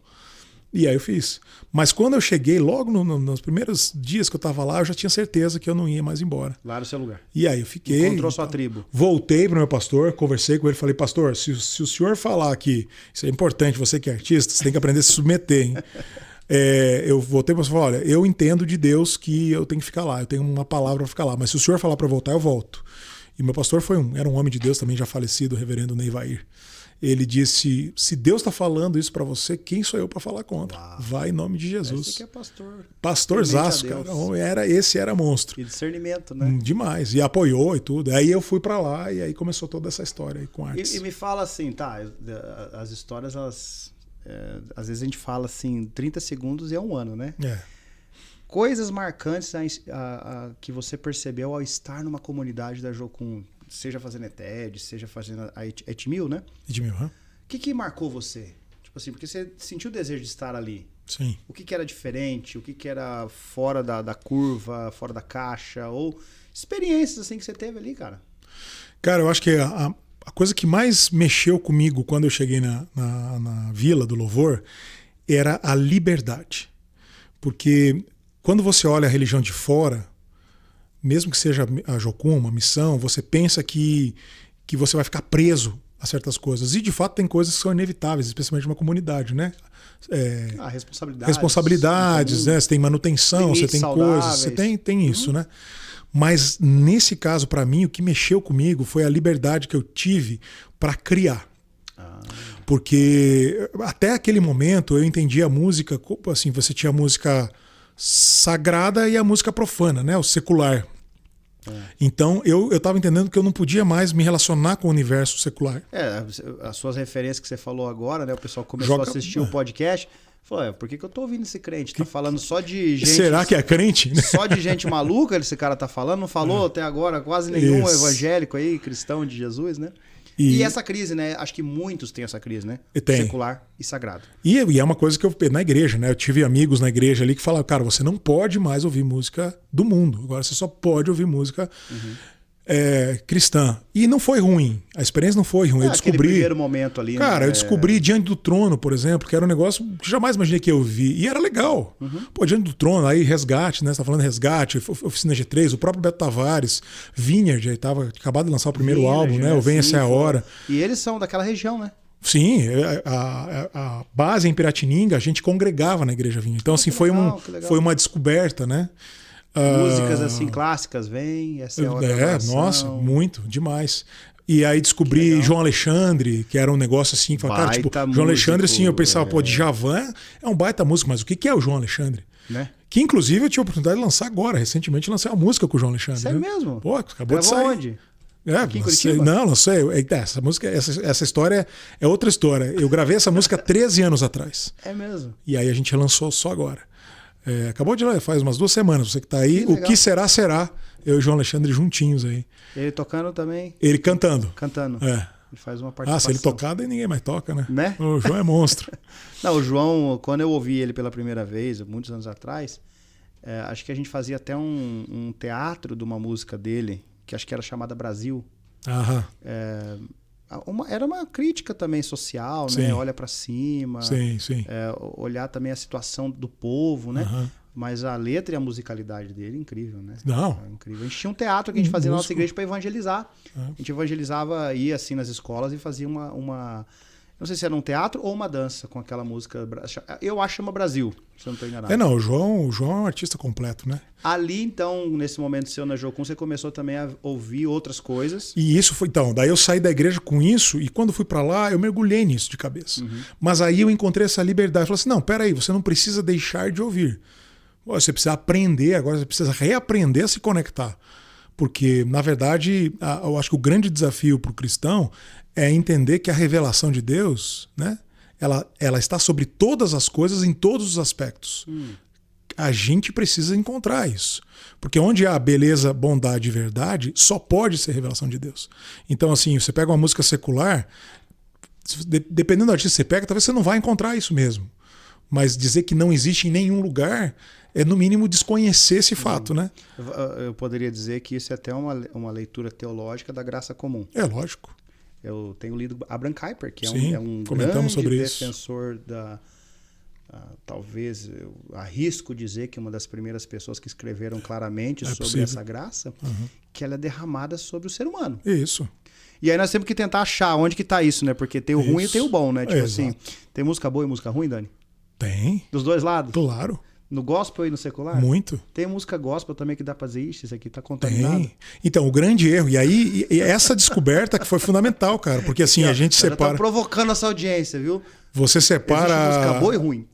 E aí eu fiz. Mas quando eu cheguei, logo nos primeiros dias que eu estava lá, eu já tinha certeza que eu não ia mais embora. Lá no seu lugar. E aí eu fiquei... Encontrou sua tribo. Voltei para o meu pastor, conversei com ele, falei, pastor, se o senhor falar que isso é importante, você que é artista, você tem que aprender a se submeter, hein? Eu voltei para o pastor e falei, olha, eu entendo de Deus que eu tenho que ficar lá, eu tenho uma palavra para ficar lá, mas se o senhor falar para voltar, eu volto. E meu pastor era um homem de Deus também, já falecido, o reverendo Neivair. Ele disse, se Deus está falando isso para você, quem sou eu para falar contra? Uau. Vai em nome de Jesus. Esse aqui é pastor. Pastorzaço, cara. Esse era monstro. E discernimento, né? Demais. E apoiou e tudo. Aí eu fui para lá e aí começou toda essa história aí com artes. E me fala assim, tá, as histórias, às vezes a gente fala assim, 30 segundos e é um ano, né? Coisas marcantes que você percebeu ao estar numa comunidade da Jocum, seja fazendo ETED, seja fazendo a ETMIL, né? ETMIL, O que marcou você? Tipo assim, porque você sentiu o desejo de estar ali. Sim. O que era diferente? O que era fora da curva, fora da caixa? Ou experiências assim que você teve ali, cara? Cara, eu acho que a coisa que mais mexeu comigo quando eu cheguei na Vila do Louvor era a liberdade. Porque quando você olha a religião de fora, mesmo que seja a Jocum, uma missão, você pensa que você vai ficar preso a certas coisas. E, de fato, tem coisas que são inevitáveis, especialmente uma comunidade, né? Responsabilidades, né? Você tem manutenção, você tem saudáveis. Coisas, você tem isso, né? Mas, nesse caso, para mim, o que mexeu comigo foi a liberdade que eu tive para criar. Porque, até aquele momento, eu entendia a música, assim, você tinha a música sagrada e a música profana, né? O secular. Então eu estava entendendo que eu não podia mais me relacionar com o universo secular. As suas referências que você falou agora, né? O pessoal começou a assistir o podcast. Falou, por que eu tô ouvindo esse crente? Tá falando só de gente... Será que é crente? Só de gente maluca esse cara tá falando? Não falou até agora quase nenhum evangélico aí, cristão de Jesus, né? E essa crise, né? Acho que muitos têm essa crise, né? Secular e sagrado. E é uma coisa que eu na igreja, né? Eu tive amigos na igreja ali que falavam, cara, você não pode mais ouvir música do mundo. Agora você só pode ouvir música cristã. E não foi ruim. A experiência não foi ruim. Eu descobri. Aquele primeiro momento ali. Cara, eu descobri Diante do Trono, por exemplo, que era um negócio que jamais imaginei que eu vi. E era legal. Pô, Diante do Trono, aí Resgate, né? Você tá falando Resgate, Oficina G3, o próprio Beto Tavares, Vineyard, aí tava acabado de lançar o primeiro álbum, né? O Vem Essa é a Hora. E eles são daquela região, né? Sim, a base em Piratininga, a gente congregava na Igreja Vineyard. Então, assim, foi uma descoberta, né? Músicas assim clássicas, essa é a hora da oração. Nossa, muito, demais. E aí descobri João Alexandre, que era um negócio assim, cara, tipo, João Alexandre, sim, eu pensava, pô, Djavan é um baita músico, mas o que é o João Alexandre? Né? Que inclusive eu tive a oportunidade de lançar agora, recentemente lancei uma música com o João Alexandre. Sério mesmo? Pô, acabou de sair. Onde? Aqui em Curitiba? Não sei. Essa música, essa história é outra história. Eu gravei essa música 13 anos atrás. É mesmo? E aí a gente lançou só agora. Acabou de lá, faz umas 2 semanas, você que tá aí. O que será, será. Eu e o João Alexandre juntinhos aí. Ele tocando também? Ele cantando. Ele faz uma participação. Se ele tocar, daí ninguém mais toca, né? O João é monstro. Não, o João, quando eu ouvi ele pela primeira vez, muitos anos atrás, Acho que a gente fazia até um teatro de uma música dele, que acho que era chamada Brasil. Aham. Era uma crítica também social, Sim. né? Olha para cima, Sim, sim. olhar também a situação do povo, né? Aham. Mas a letra e a musicalidade dele, incrível, né? Não. Incrível. A gente tinha um teatro que a gente fazia na nossa igreja para evangelizar. É. A gente evangelizava, ia assim nas escolas e fazia uma... Não sei se era um teatro ou uma dança com aquela música. Eu acho que chama Brasil, se eu não estou enganado. Não, o João é um artista completo, né? Ali, então, nesse momento seu na Jocum, você começou também a ouvir outras coisas. E isso foi, então, daí eu saí da igreja com isso e quando fui para lá, eu mergulhei nisso de cabeça. Mas aí eu encontrei essa liberdade. Eu falei assim, não, peraí, você não precisa deixar de ouvir. Você precisa aprender, agora você precisa reaprender a se conectar. Porque, na verdade, eu acho que o grande desafio para o cristão é entender que a revelação de Deus, né, ela está sobre todas as coisas, em todos os aspectos. A gente precisa encontrar isso. Porque onde há beleza, bondade e verdade, só pode ser revelação de Deus. Então, assim, você pega uma música secular, dependendo do artista que você pega, talvez você não vai encontrar isso mesmo. Mas dizer que não existe em nenhum lugar é, no mínimo, desconhecer esse fato, né? Eu poderia dizer que isso é até uma leitura teológica da graça comum. É lógico. Eu tenho lido Abraham Kuyper, que Sim, é um comentamos grande sobre defensor da... talvez eu arrisco dizer que uma das primeiras pessoas que escreveram claramente sobre possível. essa graça, que ela é derramada sobre o ser humano. Isso. E aí nós temos que tentar achar onde que tá isso, né? Porque tem o ruim e tem o bom, né? Tipo assim, tem música boa e música ruim, Dani? Tem. Dos dois lados? Claro. No gospel e no secular? Muito. Tem música gospel também que dá pra dizer, isso aqui tá contaminado. Tem. Então, o grande erro, e aí essa descoberta que foi fundamental, cara, porque assim, a gente separa... Tá provocando essa audiência, viu? Você separa... Existe música boa e ruim.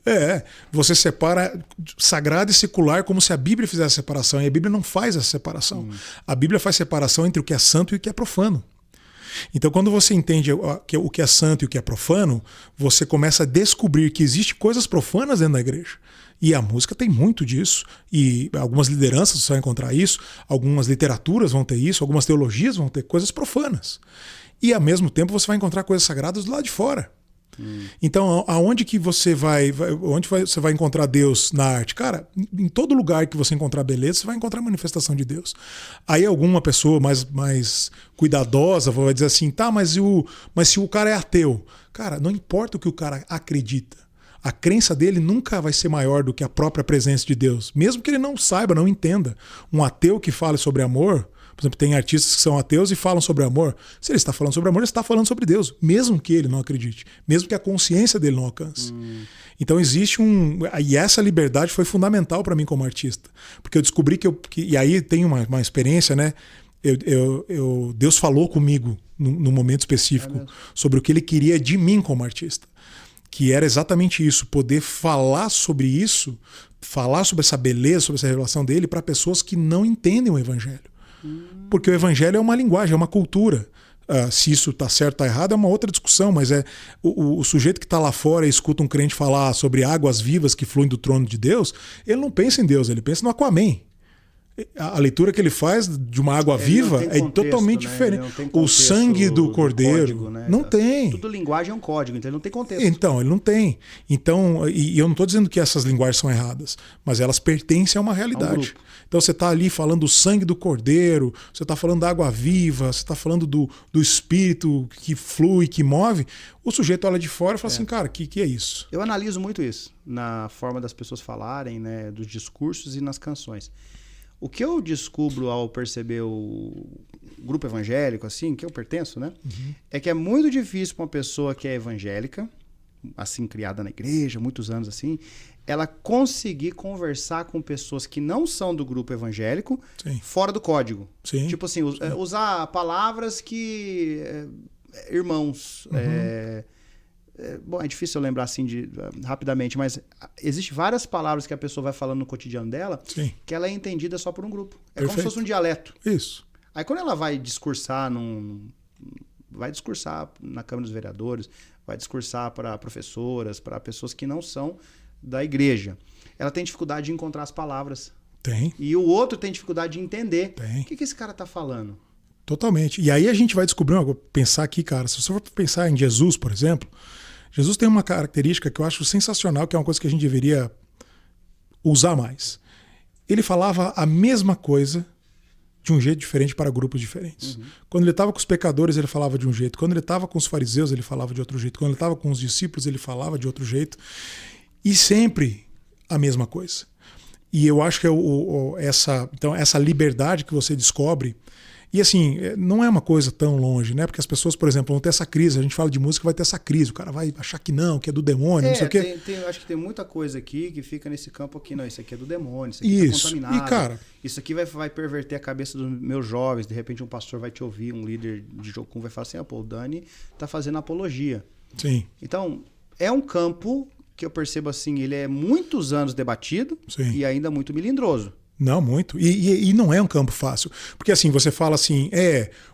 Você separa sagrado e secular como se a Bíblia fizesse separação, e a Bíblia não faz essa separação. A Bíblia faz separação entre o que é santo e o que é profano. Então, quando você entende o que é santo e o que é profano, você começa a descobrir que existem coisas profanas dentro da igreja. E a música tem muito disso. E algumas lideranças você vai encontrar isso, algumas literaturas vão ter isso, algumas teologias vão ter coisas profanas. E, ao mesmo tempo, você vai encontrar coisas sagradas do lado de fora. Então, aonde que você onde você vai encontrar Deus na arte? Cara, em todo lugar que você encontrar beleza, você vai encontrar a manifestação de Deus. Aí alguma pessoa mais cuidadosa vai dizer assim, tá, mas se o cara é ateu? Cara, não importa o que o cara acredita. A crença dele nunca vai ser maior do que a própria presença de Deus. Mesmo que ele não saiba, não entenda. Um ateu que fale sobre amor... Por exemplo, tem artistas que são ateus e falam sobre amor. Se ele está falando sobre amor, ele está falando sobre Deus, mesmo que ele não acredite, mesmo que a consciência dele não alcance. Então existe e essa liberdade foi fundamental para mim como artista, porque eu descobri e aí tem uma experiência, né? Deus falou comigo num momento específico sobre o que ele queria de mim como artista, que era exatamente isso, poder falar sobre isso, falar sobre essa beleza, sobre essa revelação dele para pessoas que não entendem o evangelho. Porque o evangelho é uma linguagem, é uma cultura. Se isso está certo ou está errado é uma outra discussão, mas o sujeito que está lá fora e escuta um crente falar sobre águas vivas que fluem do trono de Deus, ele não pensa em Deus, ele pensa no Aquaman. A leitura que ele faz de uma água viva é totalmente diferente. O sangue do cordeiro. Código, né? Não tem. Tudo linguagem é um código, então ele não tem contexto. Então, ele não tem. Então, e eu não estou dizendo que essas linguagens são erradas, mas elas pertencem a uma realidade. Então você está ali falando do sangue do cordeiro, você está falando da água viva, você está falando do espírito que flui, que move. O sujeito olha de fora e fala assim, cara, que é isso? Eu analiso muito isso na forma das pessoas falarem, né, dos discursos e nas canções. O que eu descubro ao perceber o grupo evangélico, assim, que eu pertenço, né? É que é muito difícil para uma pessoa que é evangélica, assim, criada na igreja, muitos anos assim, ela conseguir conversar com pessoas que não são do grupo evangélico fora do código. Sim. Tipo assim, usar palavras que... irmãos... bom, é difícil eu lembrar assim rapidamente, mas existem várias palavras que a pessoa vai falando no cotidiano dela que ela é entendida só por um grupo. É como se fosse um dialeto. Isso. Aí quando ela vai discursar na Câmara dos Vereadores, vai discursar para professoras, para pessoas que não são da igreja, ela tem dificuldade de encontrar as palavras. Tem. E o outro tem dificuldade de entender. Tem. O que esse cara tá falando? Totalmente. E aí a gente vai descobrir, pensar aqui, cara, se você for pensar em Jesus, por exemplo, Jesus tem uma característica que eu acho sensacional, que é uma coisa que a gente deveria usar mais. ele falava a mesma coisa de um jeito diferente para grupos diferentes. Quando ele estava com os pecadores, ele falava de um jeito. Quando ele estava com os fariseus, ele falava de outro jeito. Quando ele estava com os discípulos, ele falava de outro jeito. E sempre a mesma coisa. E eu acho que essa liberdade que você descobre. E assim, não é uma coisa tão longe, né? Porque as pessoas, por exemplo, vão ter essa crise. A gente fala de música, vai ter essa crise. O cara vai achar que não, que é do demônio, não sei o quê. Acho que tem muita coisa aqui que fica nesse campo aqui. Não, isso aqui é do demônio, isso aqui tá contaminado. E, cara, isso aqui vai perverter a cabeça dos meus jovens. De repente um pastor vai te ouvir, um líder de Jocum vai falar assim, pô, o Dani tá fazendo apologia. Sim. Então, é um campo que eu percebo assim, ele é muitos anos debatido. Sim. E ainda muito melindroso. Não, muito. E não é um campo fácil. Porque assim, você fala assim,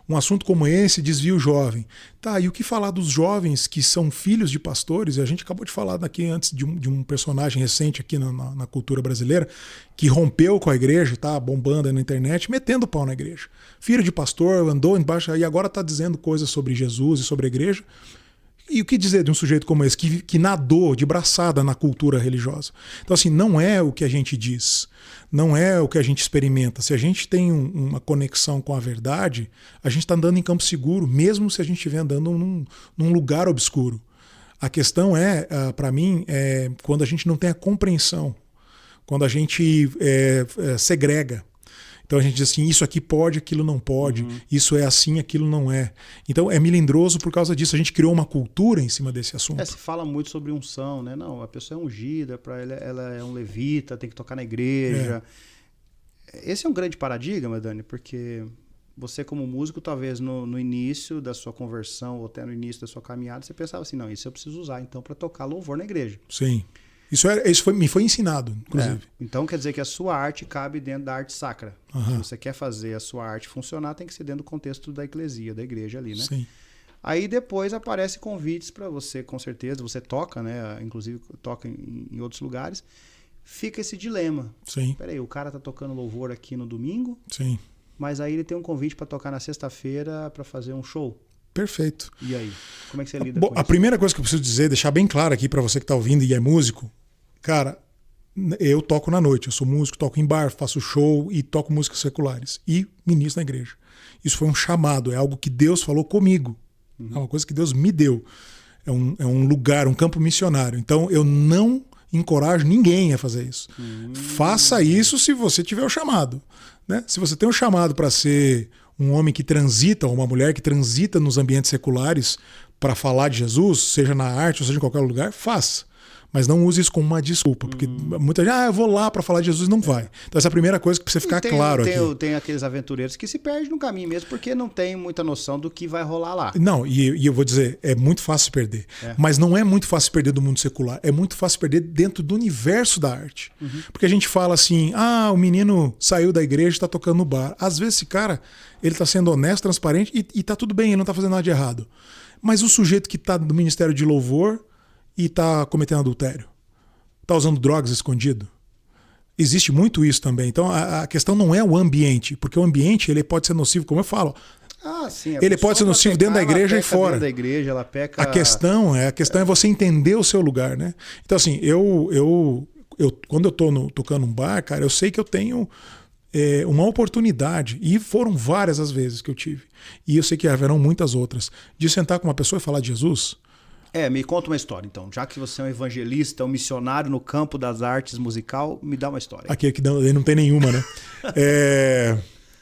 um assunto como esse desvia o jovem. Tá, e o que falar dos jovens que são filhos de pastores? E a gente acabou de falar daqui antes de um personagem recente aqui na cultura brasileira, que rompeu com a igreja, tá bombando aí na internet, metendo pau na igreja. Filho de pastor, andou embaixo e agora tá dizendo coisas sobre Jesus e sobre a igreja. E o que dizer de um sujeito como esse, que nadou de braçada na cultura religiosa? Então, assim, não é o que a gente diz, não é o que a gente experimenta. Se a gente tem uma conexão com a verdade, a gente está andando em campo seguro, mesmo se a gente estiver andando num lugar obscuro. A questão para mim, quando a gente não tem a compreensão, quando a gente segrega. Então a gente diz assim, isso aqui pode, aquilo não pode, isso é assim, aquilo não é. Então é melindroso por causa disso. A gente criou uma cultura em cima desse assunto. Se fala muito sobre unção, né? Não, a pessoa é ungida, ela é um levita, tem que tocar na igreja. Esse é um grande paradigma, Dani, porque você como músico, talvez no início da sua conversão ou até no início da sua caminhada, você pensava assim, não, isso eu preciso usar então para tocar louvor na igreja. Sim. Isso me foi ensinado, inclusive. Então quer dizer que a sua arte cabe dentro da arte sacra. Se você quer fazer a sua arte funcionar, tem que ser dentro do contexto da eclesia, da igreja ali, né? Sim. Aí depois aparecem convites para você, com certeza, você toca, né? Inclusive toca em outros lugares. Fica esse dilema. Sim. Peraí, o cara tá tocando louvor aqui no domingo, sim, mas aí ele tem um convite para tocar na sexta-feira para fazer um show. Perfeito. E aí? Como é que você lida com isso? A primeira coisa que eu preciso dizer, deixar bem claro aqui para você que está ouvindo e é músico, cara, eu toco na noite, eu sou músico, toco em bar, faço show e toco músicas seculares e ministro na igreja. Isso foi um chamado, é algo que Deus falou comigo, é uma coisa que Deus me deu. É um lugar, um campo missionário. Então eu não encorajo ninguém a fazer isso. Faça isso se você tiver o chamado, né? Se você tem um chamado para ser um homem que transita, ou uma mulher que transita nos ambientes seculares para falar de Jesus, seja na arte ou seja em qualquer lugar, faça. Mas não use isso como uma desculpa, porque muita gente, eu vou lá para falar de Jesus, não vai. Então essa é a primeira coisa que precisa ficar claro aqui. Tem aqueles aventureiros que se perdem no caminho mesmo, porque não tem muita noção do que vai rolar lá. Não, e eu vou dizer, é muito fácil se perder. Mas não é muito fácil se perder do mundo secular, é muito fácil se perder dentro do universo da arte. Porque a gente fala assim, o menino saiu da igreja e está tocando no bar. Às vezes esse cara, ele está sendo honesto, transparente e tá tudo bem, ele não está fazendo nada de errado. Mas o sujeito que está no ministério de louvor e está cometendo adultério, está usando drogas escondido. Existe muito isso também. Então a questão não é o ambiente, porque o ambiente ele pode ser nocivo, como eu falo. Sim, ele pode ser nocivo dentro da igreja e fora. Dentro da igreja, ela peca... A questão é você entender o seu lugar, né? Então assim, eu quando eu estou tocando um bar, cara, eu sei que eu tenho uma oportunidade, e foram várias as vezes que eu tive, e eu sei que haverão muitas outras, de sentar com uma pessoa e falar de Jesus. Me conta uma história, então. Já que você é um evangelista, um missionário no campo das artes musical, me dá uma história. Aqui não tem nenhuma, né?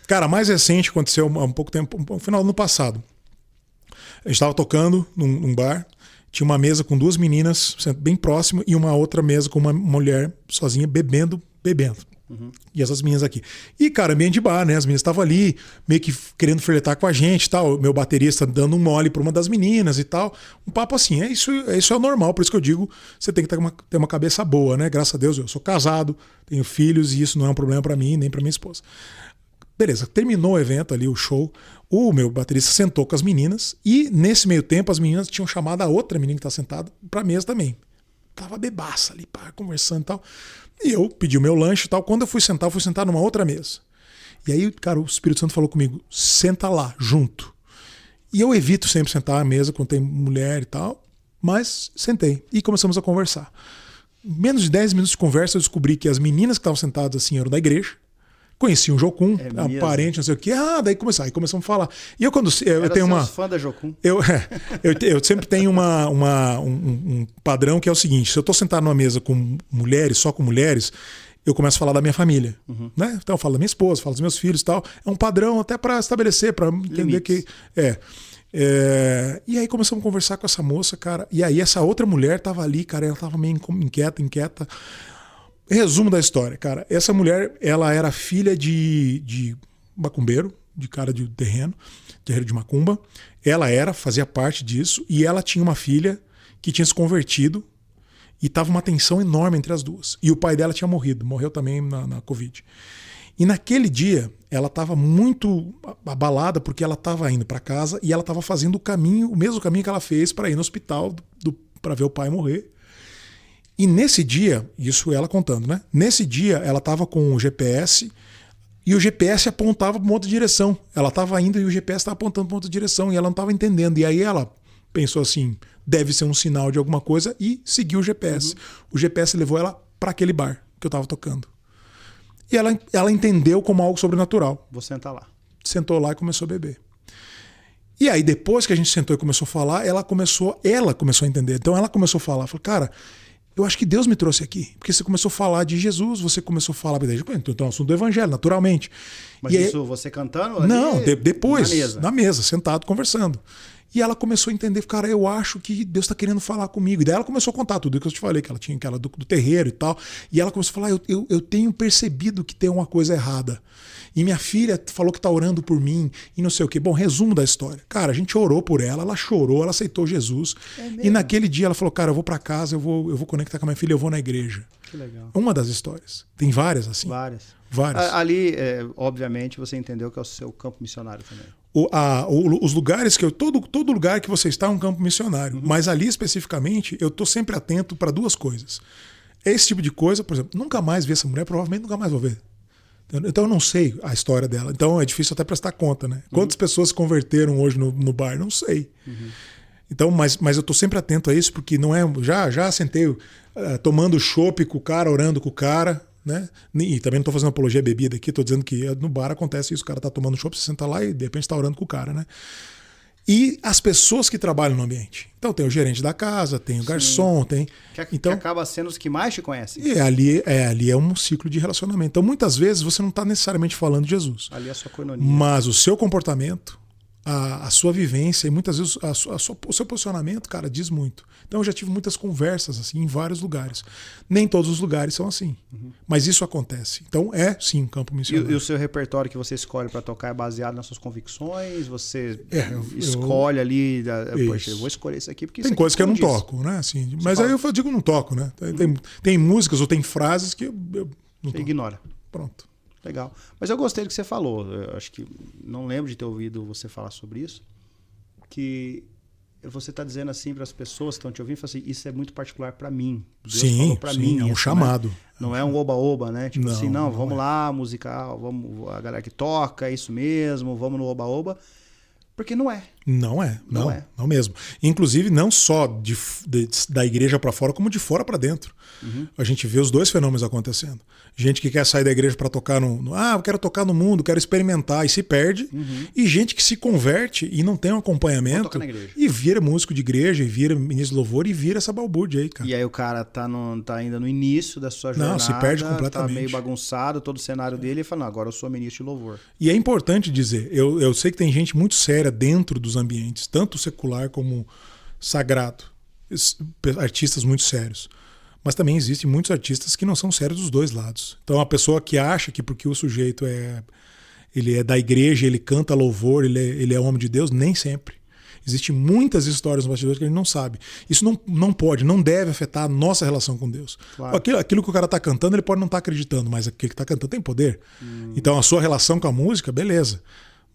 Cara, a mais recente aconteceu há um pouco tempo, no final do ano passado. A gente estava tocando num bar, tinha uma mesa com duas meninas bem próximo e uma outra mesa com uma mulher sozinha bebendo. E essas meninas aqui. E, cara, ambiente de bar, né? As meninas estavam ali, meio que querendo flertar com a gente e tal. O meu baterista dando um mole pra uma das meninas e tal. Um papo assim, isso é normal. Por isso que eu digo, você tem que ter uma cabeça boa, né? Graças a Deus, eu sou casado, tenho filhos e isso não é um problema pra mim, nem pra minha esposa. Beleza, terminou o evento ali, o show. O meu baterista sentou com as meninas e, nesse meio tempo, as meninas tinham chamado a outra menina que tá sentada pra mesa também. Tava bebaça ali, conversando e tal. E eu pedi o meu lanche e tal. Quando eu fui sentar numa outra mesa. E aí, cara, o Espírito Santo falou comigo, senta lá, junto. E eu evito sempre sentar à mesa quando tem mulher e tal, mas sentei. E começamos a conversar. menos de 10 minutos de conversa, eu descobri que as meninas que estavam sentadas assim eram da igreja. Conheciam o Jocum, parente, não sei o quê. Daí começamos a falar. E eu, quando eu tenho uma. Fã da Jocum. Eu sempre tenho um padrão que é o seguinte: se eu estou sentado numa mesa com mulheres, só com mulheres, eu começo a falar da minha família. Né? Então eu falo da minha esposa, falo dos meus filhos e tal. É um padrão até para estabelecer, para entender que. E aí começamos a conversar com essa moça, cara. E aí essa outra mulher tava ali, cara, ela tava meio inquieta. Resumo da história, cara. Essa mulher, ela era filha de macumbeiro, de cara de terreiro de macumba. Ela fazia parte disso, e ela tinha uma filha que tinha se convertido e tava uma tensão enorme entre as duas. E o pai dela tinha morreu também na Covid. E naquele dia, ela estava muito abalada porque ela estava indo para casa e ela estava fazendo o mesmo caminho que ela fez para ir no hospital para ver o pai morrer. E nesse dia, isso ela contando, né? Nesse dia, ela estava com o GPS e o GPS apontava para uma outra direção. Ela estava indo e o GPS estava apontando para outra direção e ela não estava entendendo. E aí ela pensou assim, deve ser um sinal de alguma coisa, e seguiu o GPS. O GPS levou ela para aquele bar que eu estava tocando. E ela entendeu como algo sobrenatural. Vou sentar lá. Sentou lá e começou a beber. E aí, depois que a gente sentou e começou a falar, ela começou a entender. Então ela começou a falar. Falou, cara, eu acho que Deus me trouxe aqui. Porque você começou a falar de Jesus, você começou a falar... Então é um assunto do evangelho, naturalmente. Mas e isso você cantando? Não, depois, na mesa, sentado, conversando. E ela começou a entender, cara, eu acho que Deus está querendo falar comigo. E daí ela começou a contar tudo que eu te falei, que ela tinha aquela do terreiro e tal. E ela começou a falar, eu tenho percebido que tem uma coisa errada. E minha filha falou que está orando por mim e não sei o quê. Bom, resumo da história. Cara, a gente orou por ela chorou, ela aceitou Jesus. E naquele dia ela falou, cara, eu vou para casa, eu vou conectar com a minha filha, eu vou na igreja. Que legal. Uma das histórias. Tem várias assim. Várias. Ali, obviamente, você entendeu que é o seu campo missionário também. Os lugares que todo lugar que você está é um campo missionário. Mas ali especificamente, eu estou sempre atento para duas coisas. Esse tipo de coisa, por exemplo, nunca mais vi essa mulher, provavelmente nunca mais vou ver. Então eu não sei a história dela. Então é difícil até prestar conta, né? Quantas pessoas se converteram hoje no bar? Não sei. Então, mas eu estou sempre atento a isso, porque não é. Já sentei tomando chopp com o cara, orando com o cara. Né? E também não estou fazendo apologia à bebida aqui, estou dizendo que no bar acontece isso, o cara está tomando chopp, você senta lá e de repente está orando com o cara, né? E as pessoas que trabalham no ambiente. Então tem o gerente da casa, tem o garçom, tem... Que acaba sendo os que mais te conhecem. E ali é um ciclo de relacionamento. Então muitas vezes você não está necessariamente falando de Jesus. Ali é a sua coinonia. Mas o seu comportamento, a sua vivência e muitas vezes o seu posicionamento, cara, diz muito. Então eu já tive muitas conversas assim em vários lugares. Nem todos os lugares são assim. Mas isso acontece. Então é sim um campo missionário. E o seu repertório que você escolhe para tocar é baseado nas suas convicções? Você escolhe ali... Poxa, eu vou escolher isso aqui porque tem coisas que eu não toco, né? Assim, mas aí eu digo não toco, né? Tem músicas ou tem frases que eu não toco. Ignora. Pronto. Legal. Mas eu gostei do que você falou. Eu acho que não lembro de ter ouvido você falar sobre isso. Que você está dizendo assim para as pessoas que estão te ouvindo, assim, isso é muito particular para mim. Deus falou para mim. É um isso, chamado. Né? Não é um oba-oba, né? Tipo não, vamos lá, musical, vamos, a galera que toca, é isso mesmo, vamos no oba-oba. Porque não é. Não mesmo. Inclusive, não só da igreja para fora, como de fora para dentro. A gente vê os dois fenômenos acontecendo. Gente que quer sair da igreja para tocar eu quero tocar no mundo, quero experimentar e se perde. E gente que se converte e não tem um acompanhamento e vira músico de igreja, e vira ministro de louvor e vira essa balbúrdia aí, cara. E aí o cara tá ainda no início da sua jornada, se perde completamente. Tá meio bagunçado todo o cenário dele e fala, agora eu sou ministro de louvor. E é importante dizer, eu sei que tem gente muito séria dentro dos ambientes, tanto secular como sagrado, artistas muito sérios. Mas também existem muitos artistas que não são sérios dos dois lados. Então a pessoa que acha que porque o sujeito ele é da igreja, ele canta louvor, ele é homem de Deus, nem sempre. Existem muitas histórias no bastidor que ele não sabe. Isso não pode, não deve afetar a nossa relação com Deus. Claro. Aquilo que o cara está cantando, ele pode não estar acreditando, mas aquilo que está cantando tem poder. Então a sua relação com a música, beleza.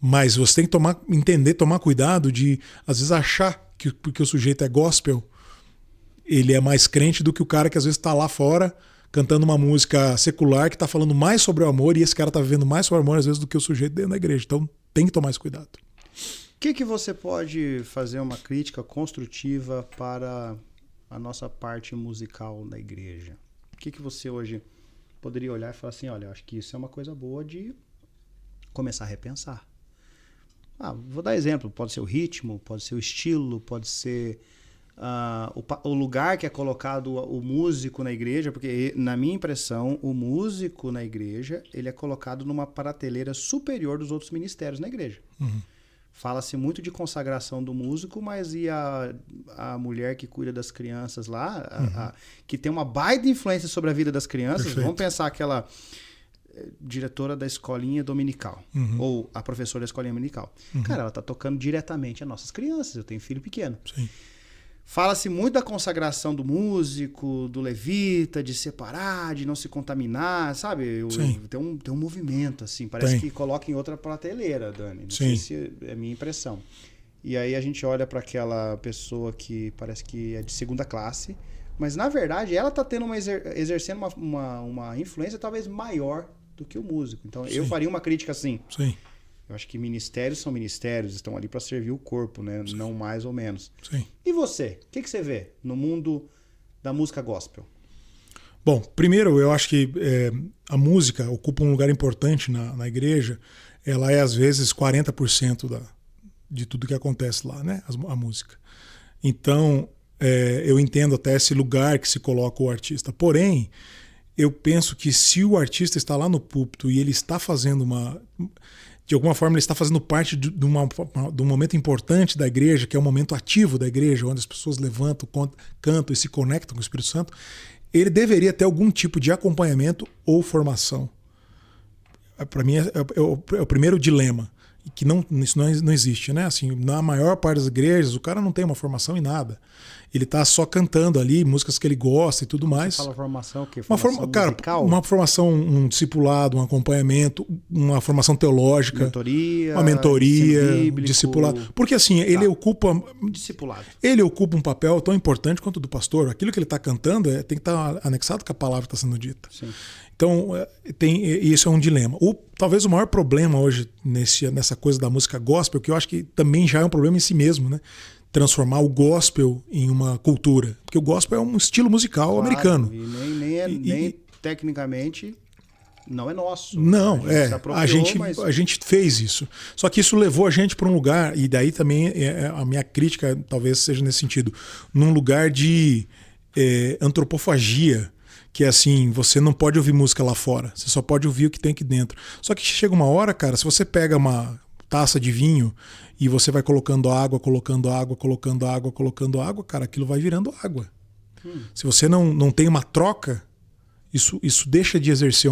Mas você tem que tomar cuidado de, às vezes, achar que porque o sujeito é gospel, ele é mais crente do que o cara que às vezes está lá fora cantando uma música secular que está falando mais sobre o amor, e esse cara está vivendo mais sobre o amor às vezes do que o sujeito dentro da igreja. Então tem que tomar esse cuidado. O que você pode fazer uma crítica construtiva para a nossa parte musical da igreja, o que você hoje poderia olhar e falar assim, olha, acho que isso é uma coisa boa de começar a repensar. Vou dar exemplo, pode ser o ritmo, pode ser o estilo, pode ser o lugar que é colocado o músico na igreja, porque na minha impressão, o músico na igreja, ele é colocado numa prateleira superior dos outros ministérios na igreja. Uhum. Fala-se muito de consagração do músico, mas e a mulher que cuida das crianças lá, que tem uma baita influência sobre a vida das crianças? Perfeito. Vamos pensar aquela diretora da escolinha dominical, ou a professora da escolinha dominical. Cara, ela tá tocando diretamente as nossas crianças. Eu tenho filho pequeno. Sim. Fala-se muito da consagração do músico, do levita, de separar, de não se contaminar, sabe? Tem um movimento, assim, parece que coloca em outra prateleira, Dani. Não sei se é a minha impressão. E aí a gente olha para aquela pessoa que parece que é de segunda classe, mas na verdade ela está tendo exercendo uma influência talvez maior do que o músico. Então eu faria uma crítica assim. Sim. Eu acho que ministérios são ministérios, estão ali para servir o corpo, né? Sim. Não mais ou menos. Sim. E você? O que você vê no mundo da música gospel? Bom, primeiro eu acho que a música ocupa um lugar importante na igreja. Ela é às vezes 40% de tudo que acontece lá, né? A música. Então eu entendo até esse lugar que se coloca o artista. Porém, eu penso que se o artista está lá no púlpito e ele está fazendo de alguma forma ele está fazendo parte de um momento importante da igreja, que é o momento ativo da igreja, onde as pessoas levantam, cantam e se conectam com o Espírito Santo, ele deveria ter algum tipo de acompanhamento ou formação. Para mim é o primeiro dilema, que isso não existe, né? Assim, na maior parte das igrejas o cara não tem uma formação em nada. Ele está só cantando ali músicas que ele gosta e tudo mais. Você fala formação o quê? Formação musical? Uma formação, um discipulado, um acompanhamento, uma formação teológica, uma mentoria, bíblico, discipulado. Porque assim, ele ocupa discipulado. Ele ocupa um papel tão importante quanto o do pastor. Aquilo que ele está cantando tem que estar anexado com a palavra que está sendo dita. Sim. Então, isso é um dilema. Talvez o maior problema hoje nessa coisa da música gospel, que eu acho que também já é um problema em si mesmo, né? Transformar o gospel em uma cultura. Porque o gospel é um estilo musical americano. E nem tecnicamente não é nosso. Não, a gente fez isso. Só que isso levou a gente para um lugar, e daí também a minha crítica talvez seja nesse sentido, num lugar de antropofagia, que é assim, você não pode ouvir música lá fora, você só pode ouvir o que tem aqui dentro. Só que chega uma hora, cara, se você pega uma taça de vinho e você vai colocando água, cara, aquilo vai virando água. Se você não tem uma troca, isso deixa de exercer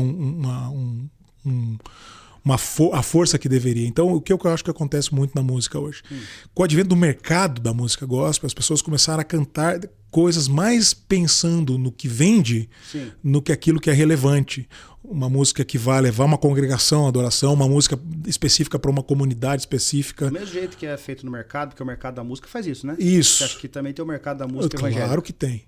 a força que deveria. Então, o que eu acho que acontece muito na música hoje? Com o advento do mercado da música gospel, as pessoas começaram a cantar coisas mais pensando no que vende, no que aquilo que é relevante. Uma música que vai levar uma congregação à adoração, uma música específica para uma comunidade específica. Do mesmo jeito que é feito no mercado, porque o mercado da música faz isso, né? Isso. Você acha que também tem o mercado da música evangélica? Claro que tem.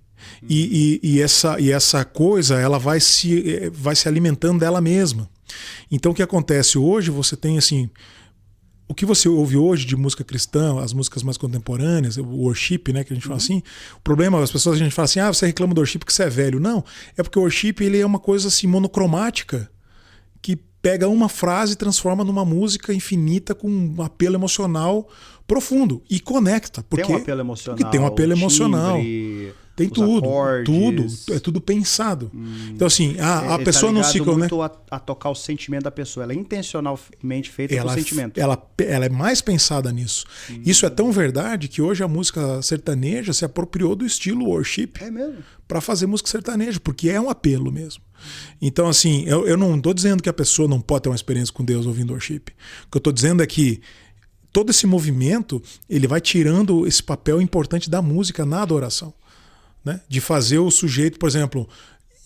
E essa coisa, ela vai se alimentando dela mesma. Então o que acontece hoje, você tem assim, o que você ouve hoje de música cristã, as músicas mais contemporâneas, o worship, né, que a gente fala assim, o problema, a gente fala assim, você reclama do worship porque você é velho. Não, é porque o worship ele é uma coisa assim monocromática, que pega uma frase e transforma numa música infinita com um apelo emocional profundo e conecta. Porque tem um apelo emocional. Porque tem um apelo emocional. Timbre, tem tudo, é tudo pensado. Então assim, a pessoa não se muito a tocar o sentimento da pessoa, ela é intencionalmente feita com o sentimento. Ela é mais pensada nisso. Isso é tão verdade que hoje a música sertaneja se apropriou do estilo worship. É mesmo? Para fazer música sertaneja, porque é um apelo mesmo. Então assim, eu não estou dizendo que a pessoa não pode ter uma experiência com Deus ouvindo worship. O que eu estou dizendo é que todo esse movimento, ele vai tirando esse papel importante da música na adoração. Né? De fazer o sujeito, por exemplo,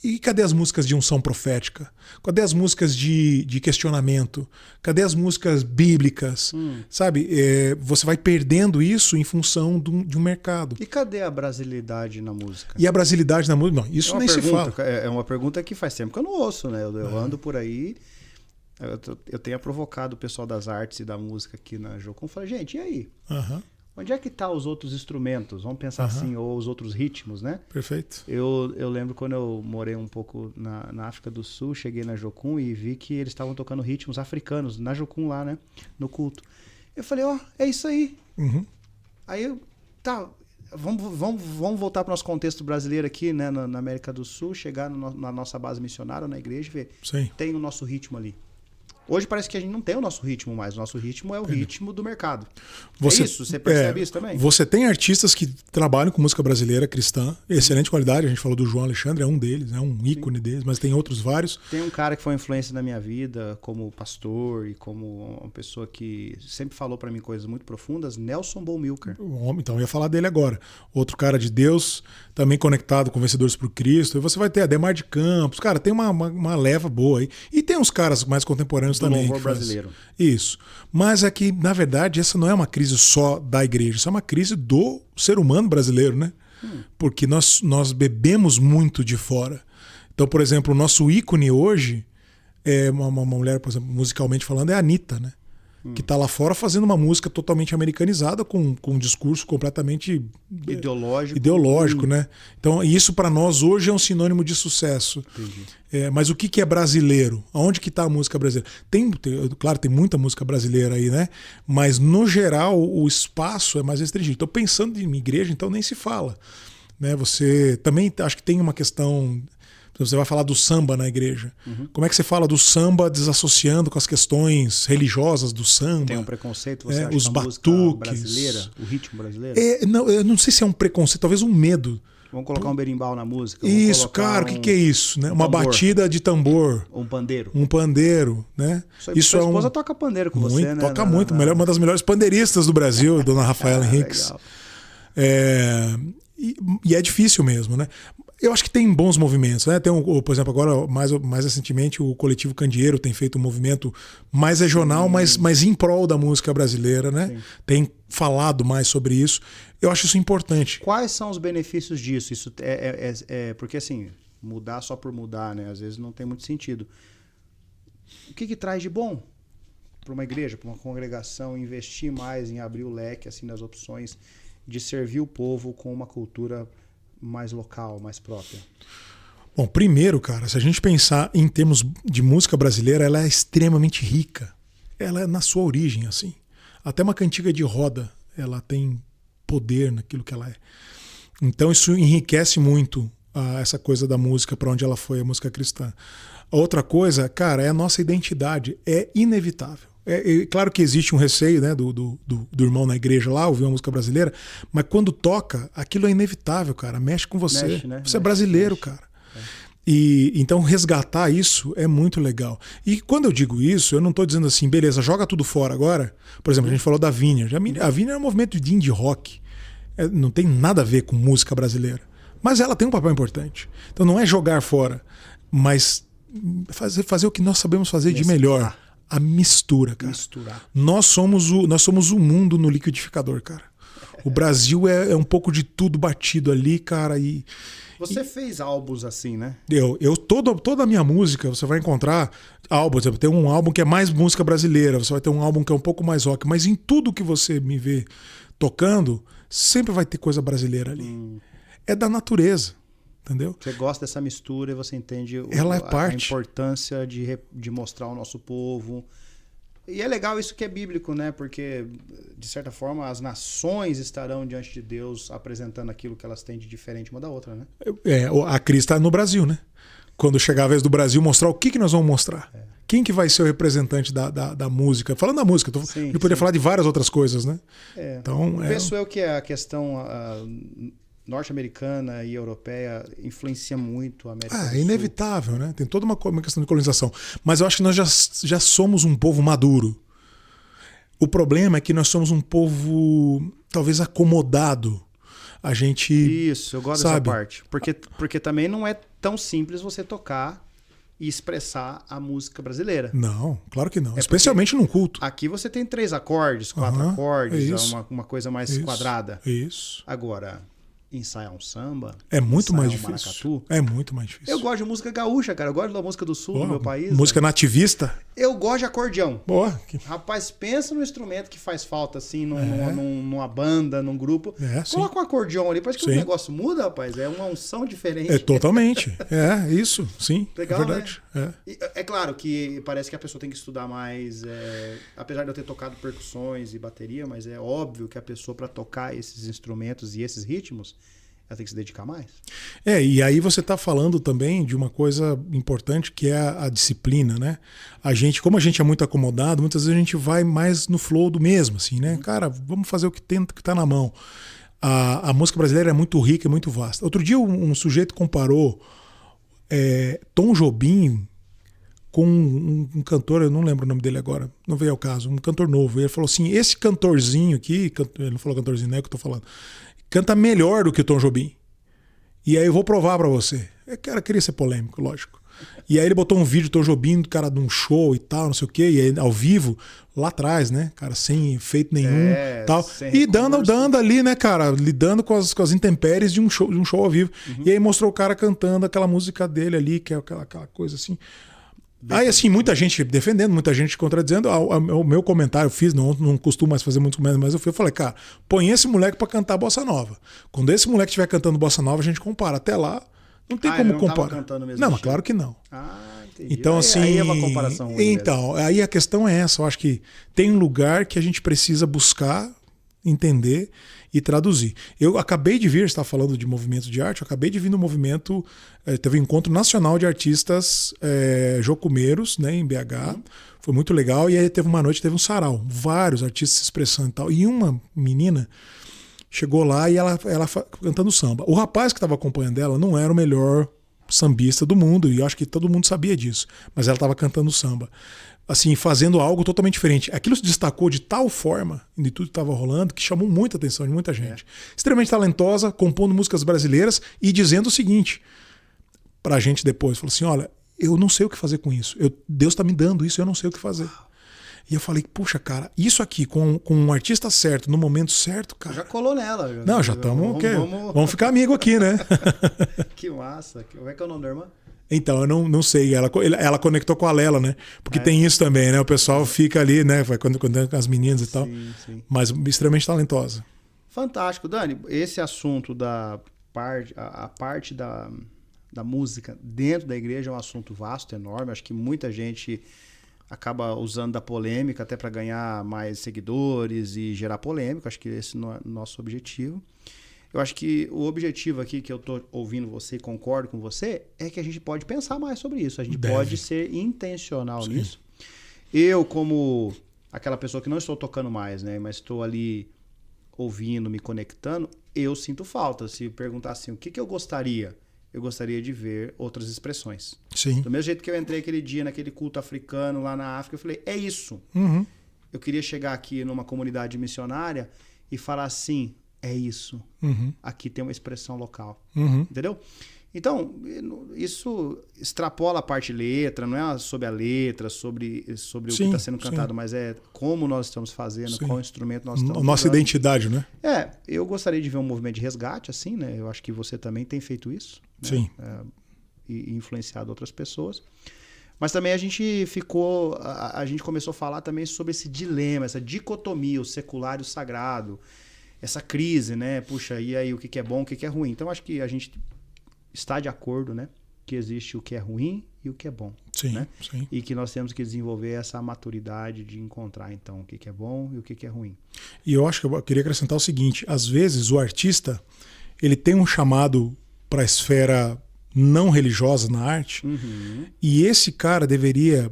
e cadê as músicas de unção profética? Cadê as músicas de questionamento? Cadê as músicas bíblicas? Sabe? Você vai perdendo isso em função de um mercado. E cadê a brasilidade na música? E a brasilidade na música? Não, isso nem se fala. É uma pergunta que faz tempo que eu não ouço, né? Eu ando por aí, eu tenho provocado o pessoal das artes e da música aqui na Jocum. Falei, gente, e aí? onde é que tá os outros instrumentos? Vamos pensar assim, ou os outros ritmos, né? Perfeito. Eu lembro quando eu morei um pouco na África do Sul, cheguei na Jocum e vi que eles estavam tocando ritmos africanos, na Jocum lá, né? No culto. Eu falei, é isso aí. Aí eu, vamos voltar para o nosso contexto brasileiro aqui, né? Na América do Sul, chegar na nossa base missionária, na igreja, e ver, Sim. tem o nosso ritmo ali. Hoje parece que a gente não tem o nosso ritmo mais. O nosso ritmo é o ritmo do mercado. É isso? Você percebe isso também? Você tem artistas que trabalham com música brasileira cristã, excelente qualidade. A gente falou do João Alexandre, é um deles, é um ícone deles, mas tem outros vários. Tem um cara que foi influência na minha vida como pastor e como uma pessoa que sempre falou para mim coisas muito profundas, Nelson Bomilcar. Então, eu ia falar dele agora. Outro cara de Deus, também conectado com Vencedores por Cristo. E você vai ter Ademar de Campos. Cara, tem uma leva boa aí. E tem uns caras mais contemporâneos também. Louvor brasileiro. Isso. Mas é que, na verdade, essa não é uma crise só da igreja, isso é uma crise do ser humano brasileiro, né? Porque nós bebemos muito de fora. Então, por exemplo, o nosso ícone hoje é uma mulher, por exemplo, musicalmente falando, é a Anitta, né? Que está lá fora fazendo uma música totalmente americanizada com um discurso completamente ideológico, né? Então, isso para nós hoje é um sinônimo de sucesso. Mas o que é brasileiro? Aonde que está a música brasileira? Claro, tem muita música brasileira aí, né? Mas, no geral, o espaço é mais restringido. Então, pensando em igreja, então nem se fala. Né? Você também acho que tem uma questão... Você vai falar do samba na igreja. Como é que você fala do samba desassociando com as questões religiosas do samba? Tem um preconceito, você acha os que a batuques, música brasileira, o ritmo brasileiro? Eu não sei se é um preconceito, talvez um medo. Vamos colocar um berimbau na música? Isso, cara, o que é isso? Né? Uma batida de tambor. Um pandeiro. Um pandeiro, né? Isso sua esposa toca pandeiro com você, né? Toca muito, uma das melhores pandeiristas do Brasil, dona Rafaela Henriques. E é difícil mesmo, né? Eu acho que tem bons movimentos, né? Tem, por exemplo, agora, mais recentemente, o Coletivo Candeeiro tem feito um movimento mais regional, mas em prol da música brasileira, né? Sim. Tem falado mais sobre isso. Eu acho isso importante. Quais são os benefícios disso? Isso porque, assim, mudar só por mudar, né? Às vezes não tem muito sentido. O que traz de bom para uma igreja, para uma congregação, investir mais em abrir o leque, assim, das opções de servir o povo com uma cultura mais local, mais própria? Bom, primeiro, cara, se a gente pensar em termos de música brasileira, ela é extremamente rica. Ela é na sua origem, assim. Até uma cantiga de roda, ela tem poder naquilo que ela é. Então isso enriquece muito essa coisa da música, para onde ela foi, a música cristã. A outra coisa, cara, é a nossa identidade. É inevitável. Claro que existe um receio, né, do irmão na igreja lá, ouvir uma música brasileira, mas quando toca, aquilo é inevitável, cara. Mexe com você. Mexe, né? Você é brasileiro, cara. E então resgatar isso é muito legal. E quando eu digo isso, eu não estou dizendo assim, beleza, joga tudo fora agora. Por exemplo, a gente falou da Vineyard. A Vineyard é um movimento de indie rock. Não tem nada a ver com música brasileira. Mas ela tem um papel importante. Então não é jogar fora, mas fazer o que nós sabemos fazer de melhor. A mistura, cara. Nós somos o mundo no liquidificador, cara. O Brasil é um pouco de tudo batido ali, cara. Você fez álbuns assim, né? Toda a minha música, você vai encontrar álbuns. Tem um álbum que é mais música brasileira, você vai ter um álbum que é um pouco mais rock. Mas em tudo que você me vê tocando, sempre vai ter coisa brasileira ali. É da natureza. Entendeu? Você gosta dessa mistura e você entende a importância de mostrar ao nosso povo. E é legal isso que é bíblico, né? Porque, de certa forma, as nações estarão diante de Deus apresentando aquilo que elas têm de diferente uma da outra, né? A crise está no Brasil, né? Quando chegar a vez do Brasil mostrar, o que nós vamos mostrar? Quem que vai ser o representante da música? Falando da música, eu poderia falar de várias outras coisas, né? Então, penso eu que a questão... norte-americana e europeia influencia muito a América do Sul. É inevitável, né? Tem toda uma questão de colonização. Mas eu acho que nós já somos um povo maduro. O problema é que nós somos um povo talvez acomodado. A gente... Isso, eu gosto dessa parte. Porque também não é tão simples você tocar e expressar a música brasileira. Não, claro que não. Especialmente num culto. Aqui você tem 3 acordes, 4 acordes, uma coisa mais quadrada. Isso. Agora... ensaiar um samba. É muito mais ensaiar um difícil. maracatu. É muito mais difícil. Eu gosto de música gaúcha, cara. Eu gosto da música do sul Boa, do meu país. música né? nativista. Eu gosto de acordeão. Boa. Rapaz, pensa no instrumento que faz falta, assim, numa banda, num grupo. Sim. Coloca um acordeão ali, parece que Sim. o negócio muda, rapaz. É uma unção diferente. É totalmente. Isso, sim. Legal, é verdade. né? É claro que parece que a pessoa tem que estudar mais, apesar de eu ter tocado percussões e bateria, mas é óbvio que a pessoa, para tocar esses instrumentos e esses ritmos, ela tem que se dedicar mais. E aí você está falando também de uma coisa importante que é a disciplina, né? Como a gente é muito acomodado, muitas vezes a gente vai mais no flow do mesmo, assim, né? Cara, vamos fazer o que está na mão. A música brasileira é muito rica, é muito vasta. Outro dia um sujeito comparou Tom Jobim com um cantor, eu não lembro o nome dele agora, não veio ao caso, um cantor novo. Ele falou assim, esse cantorzinho aqui, ele não falou cantorzinho, não é o que eu tô falando, canta melhor do que o Tom Jobim. E aí eu vou provar pra você. Cara, queria ser polêmico, lógico. E aí ele botou um vídeo do Tom Jobim, do cara de um show e tal, não sei o quê, e aí, ao vivo, lá atrás, né, cara, sem efeito nenhum, tal. E dando ali, né, cara, lidando com as intempéries de um show ao vivo. E aí mostrou o cara cantando aquela música dele ali, que é aquela coisa assim. Aí, assim, muita gente defendendo, muita gente contradizendo. O meu comentário eu fiz, não costumo mais fazer muitos comentários, mas eu falei, cara, põe esse moleque pra cantar bossa nova. Quando esse moleque estiver cantando bossa nova, a gente compara. Até lá, não tem como comparar. Não, mas claro que não. Entendi. Então, assim. Aí é uma comparação ruim então, aí a questão é essa. Eu acho que tem um lugar que a gente precisa buscar, entender e traduzir. Eu acabei de vir, você está falando de movimento de arte, eu acabei de vir no movimento, teve um encontro nacional de artistas jocumeiros, né, em BH, foi muito legal, e aí teve uma noite, teve um sarau, vários artistas se expressando e tal, e uma menina chegou lá e ela cantando samba. O rapaz que estava acompanhando ela não era o melhor sambista do mundo, e eu acho que todo mundo sabia disso, mas ela estava cantando samba. Assim, fazendo algo totalmente diferente. Aquilo se destacou de tal forma de tudo que estava rolando que chamou muita atenção de muita gente. Extremamente talentosa, compondo músicas brasileiras e dizendo o seguinte pra gente depois. Falou assim, olha, eu não sei o que fazer com isso. Deus está me dando isso, eu não sei o que fazer. E eu falei, puxa, cara, isso aqui com um artista certo, no momento certo, cara... Já colou nela. Não, já estamos... Vamos ficar amigo aqui, né? Que massa. Como é que é o nome da irmã? Então, eu não sei. Ela conectou com a Lela, né? Porque tem isso também, né? O pessoal fica ali, né? Vai com as meninas e tal. Sim. Mas extremamente talentosa. Fantástico. Dani, esse assunto a parte da música dentro da igreja é um assunto vasto, enorme. Acho que muita gente acaba usando da polêmica até para ganhar mais seguidores e gerar polêmica. Acho que esse não é o nosso objetivo. Eu acho que o objetivo aqui que eu estou ouvindo você e concordo com você é que a gente pode pensar mais sobre isso. A gente pode ser intencional nisso. Eu, como aquela pessoa que não estou tocando mais, né, mas estou ali ouvindo, me conectando, eu sinto falta. Se perguntar assim, o que eu gostaria? Eu gostaria de ver outras expressões. Sim. Do mesmo jeito que eu entrei aquele dia naquele culto africano lá na África, eu falei, é isso. Eu queria chegar aqui numa comunidade missionária e falar assim... É isso. Aqui tem uma expressão local. Entendeu? Então, isso extrapola a parte letra, não é sobre a letra, sobre o que está sendo cantado, mas é como nós estamos fazendo, qual instrumento nós estamos usando. Nossa identidade, né? Eu gostaria de ver um movimento de resgate, assim, né? Eu acho que você também tem feito isso. Né? Sim. E influenciado outras pessoas. Mas também a gente começou a falar também sobre esse dilema, essa dicotomia, o secular e o sagrado. Essa crise, né? Puxa, e aí o que é bom, o que é ruim? Então, acho que a gente está de acordo, né? Que existe o que é ruim e o que é bom. Sim, né? sim. E que nós temos que desenvolver essa maturidade de encontrar, então, o que é bom e o que é ruim. E eu acho que eu queria acrescentar o seguinte, às vezes o artista, ele tem um chamado para a esfera não religiosa na arte, e esse cara deveria...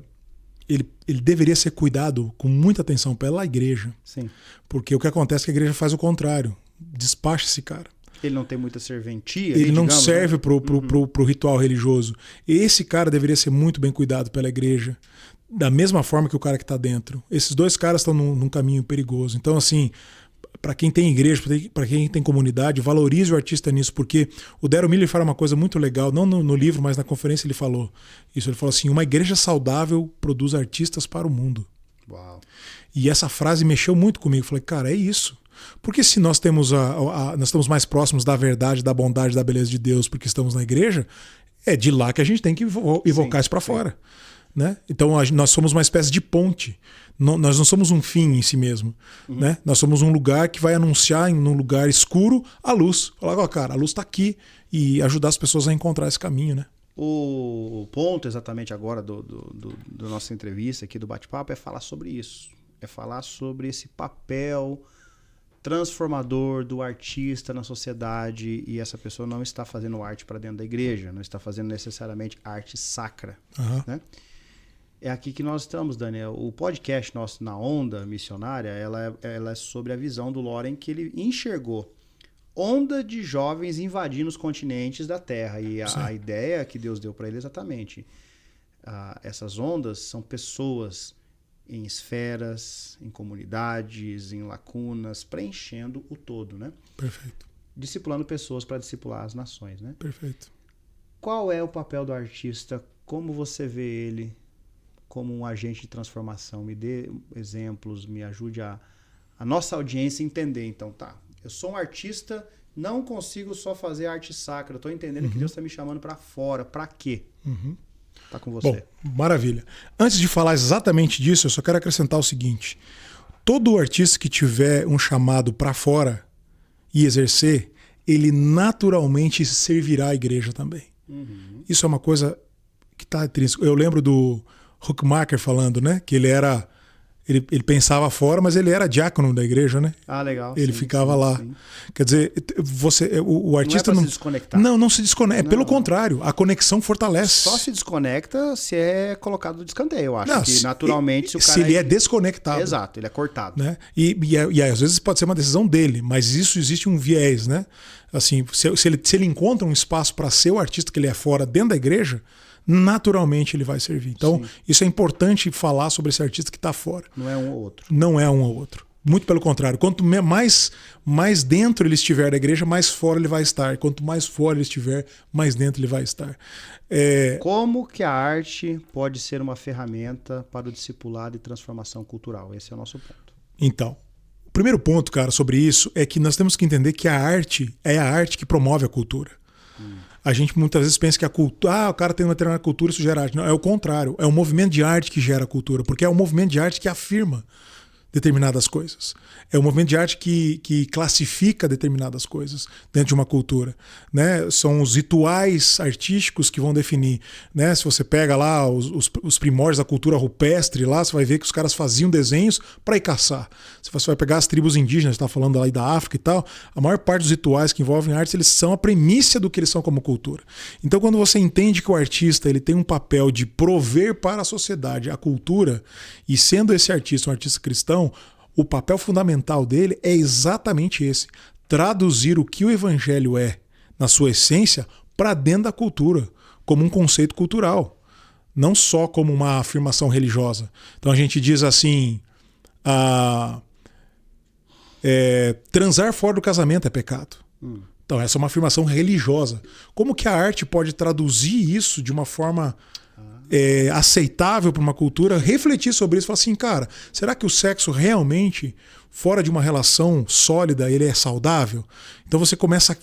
Ele deveria ser cuidado com muita atenção pela igreja. Sim. Porque o que acontece é que a igreja faz o contrário. Despacha esse cara. Ele não tem muita serventia. Ele não serve pro ritual religioso. Esse cara deveria ser muito bem cuidado pela igreja. Da mesma forma que o cara que está dentro. Esses dois caras estão num caminho perigoso. Então, assim... Para quem tem igreja, para quem tem comunidade, valorize o artista nisso, porque o Daryl Miller fala uma coisa muito legal, não no livro, mas na conferência ele falou isso. Ele falou assim, uma igreja saudável produz artistas para o mundo. Uau. E essa frase mexeu muito comigo. Eu falei, cara, é isso. Porque se nós temos nós estamos mais próximos da verdade, da bondade, da beleza de Deus, porque estamos na igreja, é de lá que a gente tem que evocar isso para fora. Né? Então nós somos uma espécie de ponte. Nós não somos um fim em si mesmo. Né? Nós somos um lugar que vai anunciar em um lugar escuro a luz. Falar, ó, cara, a luz está aqui, e ajudar as pessoas a encontrar esse caminho. Né? O ponto exatamente agora da nossa entrevista aqui, do bate-papo, é falar sobre isso. É falar sobre esse papel transformador do artista na sociedade, e essa pessoa não está fazendo arte para dentro da igreja, não está fazendo necessariamente arte sacra. Né? É aqui que nós estamos, Daniel. O podcast nosso Na Onda Missionária, ela é sobre a visão do Loren, que ele enxergou onda de jovens invadindo os continentes da Terra. E a ideia que Deus deu para ele é exatamente: essas ondas são pessoas em esferas, em comunidades, em lacunas, preenchendo o todo, né? Perfeito. Discipulando pessoas para discipular as nações, né? Perfeito. Qual é o papel do artista? Como você vê ele como um agente de transformação? Me dê exemplos, me ajude a nossa audiência a entender. Então, eu sou um artista, não consigo só fazer arte sacra. Estou entendendo que Deus está me chamando para fora. Para quê? Tá com você. Bom, maravilha. Antes de falar exatamente disso, eu só quero acrescentar o seguinte: todo artista que tiver um chamado para fora e exercer, ele naturalmente servirá a igreja também. Isso é uma coisa que está intrínseco. Eu lembro do Huckmacher falando, né, que ele pensava fora, mas ele era diácono da igreja, né? Legal. Ele ficava lá. Sim. Quer dizer, o artista não é pra se desconectar. Não se desconecta. Pelo contrário, a conexão fortalece. Só se desconecta se é colocado de escanteio, eu acho. Que naturalmente, se o cara. Se ele é desconectado. Exato, ele é cortado. Né? E às vezes pode ser uma decisão dele, mas isso existe um viés, né? Assim, se ele encontra um espaço para ser o artista que ele é fora, dentro da igreja, naturalmente ele vai servir. Então, isso é importante falar sobre esse artista que está fora. Não é um ou outro. Não é um ou outro. Muito pelo contrário. Quanto mais dentro ele estiver da igreja, mais fora ele vai estar. Quanto mais fora ele estiver, mais dentro ele vai estar. Como que a arte pode ser uma ferramenta para o discipulado e transformação cultural? Esse é o nosso ponto. Então, o primeiro ponto, cara, sobre isso é que nós temos que entender que a arte é a arte que promove a cultura. A gente muitas vezes pensa que a cultura, o cara tem uma determinada cultura, isso gera arte. Não, é o contrário. É o movimento de arte que gera cultura, porque é o movimento de arte que afirma determinadas coisas. É o movimento de arte que classifica determinadas coisas dentro de uma cultura. Né? São os rituais artísticos que vão definir. Né? Se você pega lá os primórdios da cultura rupestre, lá você vai ver que os caras faziam desenhos para ir caçar. Se você vai pegar as tribos indígenas, está falando aí da África e tal, a maior parte dos rituais que envolvem artes, eles são a premissa do que eles são como cultura. Então, quando você entende que o artista ele tem um papel de prover para a sociedade a cultura, e sendo esse artista um artista cristão, o papel fundamental dele é exatamente esse: traduzir o que o evangelho é, na sua essência, para dentro da cultura, como um conceito cultural, não só como uma afirmação religiosa. Então a gente diz assim, transar fora do casamento é pecado. Então essa é uma afirmação religiosa. Como que a arte pode traduzir isso de uma forma aceitável para uma cultura, refletir sobre isso e falar assim, cara, será que o sexo realmente, fora de uma relação sólida, ele é saudável? Então você começa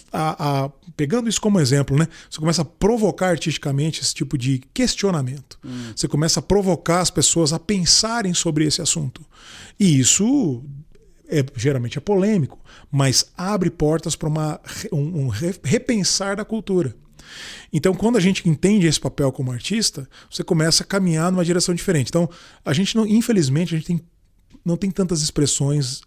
pegando isso como exemplo, né? Você começa a provocar artisticamente esse tipo de questionamento. Você começa a provocar as pessoas a pensarem sobre esse assunto. E isso geralmente é polêmico, mas abre portas para um repensar da cultura. Então, quando a gente entende esse papel como artista, você começa a caminhar numa direção diferente. Então, infelizmente, a gente não tem tantas expressões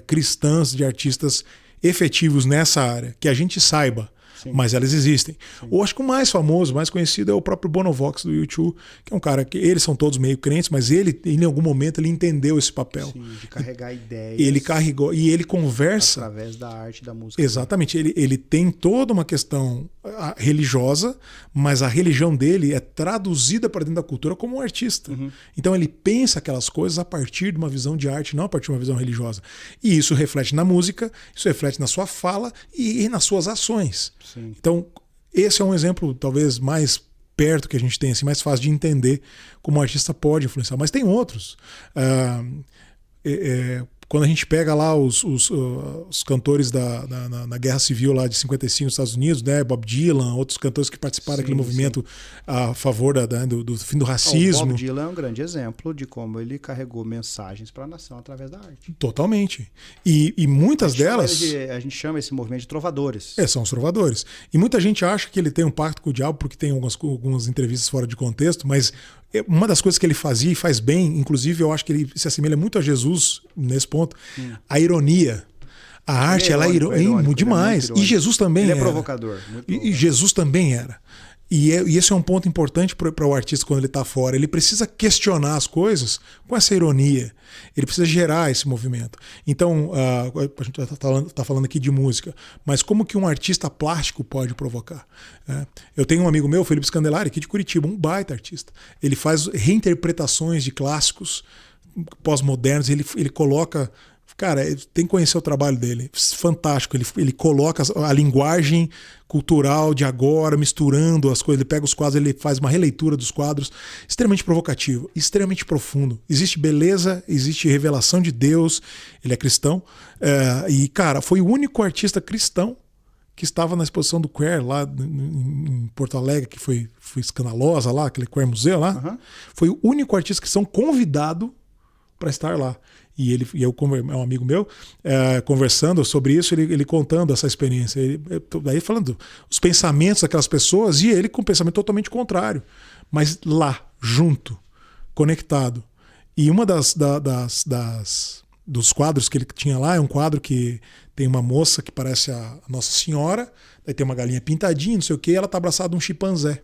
cristãs de artistas efetivos nessa área, que a gente saiba. Sim. Mas elas existem. Eu acho que o mais famoso, mais conhecido é o próprio Bono Vox do U2, que é um cara que eles são todos meio crentes, mas ele, em algum momento, ele entendeu esse papel. Sim, de carregar ideias. Ele carregou e ele conversa através da arte e da música. Exatamente. Ele tem toda uma questão religiosa, mas a religião dele é traduzida para dentro da cultura como um artista. Então ele pensa aquelas coisas a partir de uma visão de arte, não a partir de uma visão religiosa. E isso reflete na música, isso reflete na sua fala e nas suas ações. Sim. Então, esse é um exemplo talvez mais perto que a gente tem, assim, mais fácil de entender como o artista pode influenciar. Mas tem outros. Quando a gente pega lá os cantores na Guerra Civil lá de 55 nos Estados Unidos, né? Bob Dylan, outros cantores que participaram daquele movimento a favor do fim do racismo. O Bob Dylan é um grande exemplo de como ele carregou mensagens para a nação através da arte. Totalmente. E muitas delas... A gente chama esse movimento de trovadores. São os trovadores. E muita gente acha que ele tem um pacto com o diabo porque tem algumas entrevistas fora de contexto, mas uma das coisas que ele fazia e faz bem, inclusive eu acho que ele se assemelha muito a Jesus nesse ponto, a ironia. A arte, ela é irônica demais. E Jesus também era. Ele é provocador. E Jesus também era. E esse é um ponto importante para o artista quando ele está fora. Ele precisa questionar as coisas com essa ironia. Ele precisa gerar esse movimento. Então, a gente está falando aqui de música, mas como que um artista plástico pode provocar? Eu tenho um amigo meu, Felipe Scandelari, aqui de Curitiba, um baita artista. Ele faz reinterpretações de clássicos pós-modernos, ele coloca... Cara, tem que conhecer o trabalho dele. Fantástico. Ele coloca a linguagem cultural de agora, misturando as coisas. Ele pega os quadros, ele faz uma releitura dos quadros. Extremamente provocativo, extremamente profundo. Existe beleza, existe revelação de Deus. Ele é cristão. E, cara, foi o único artista cristão que estava na exposição do Queer lá em Porto Alegre, que foi escandalosa lá, aquele Queer Museu lá. Uhum. Foi o único artista cristão convidado para estar lá. E eu, é um amigo meu, conversando sobre isso, ele contando essa experiência. Daí falando os pensamentos daquelas pessoas e ele com um pensamento totalmente contrário. Mas lá, junto, conectado. E uma dos quadros que ele tinha lá é um quadro que tem uma moça que parece a Nossa Senhora, daí tem uma galinha pintadinha, não sei o quê, e ela está abraçada a um chimpanzé.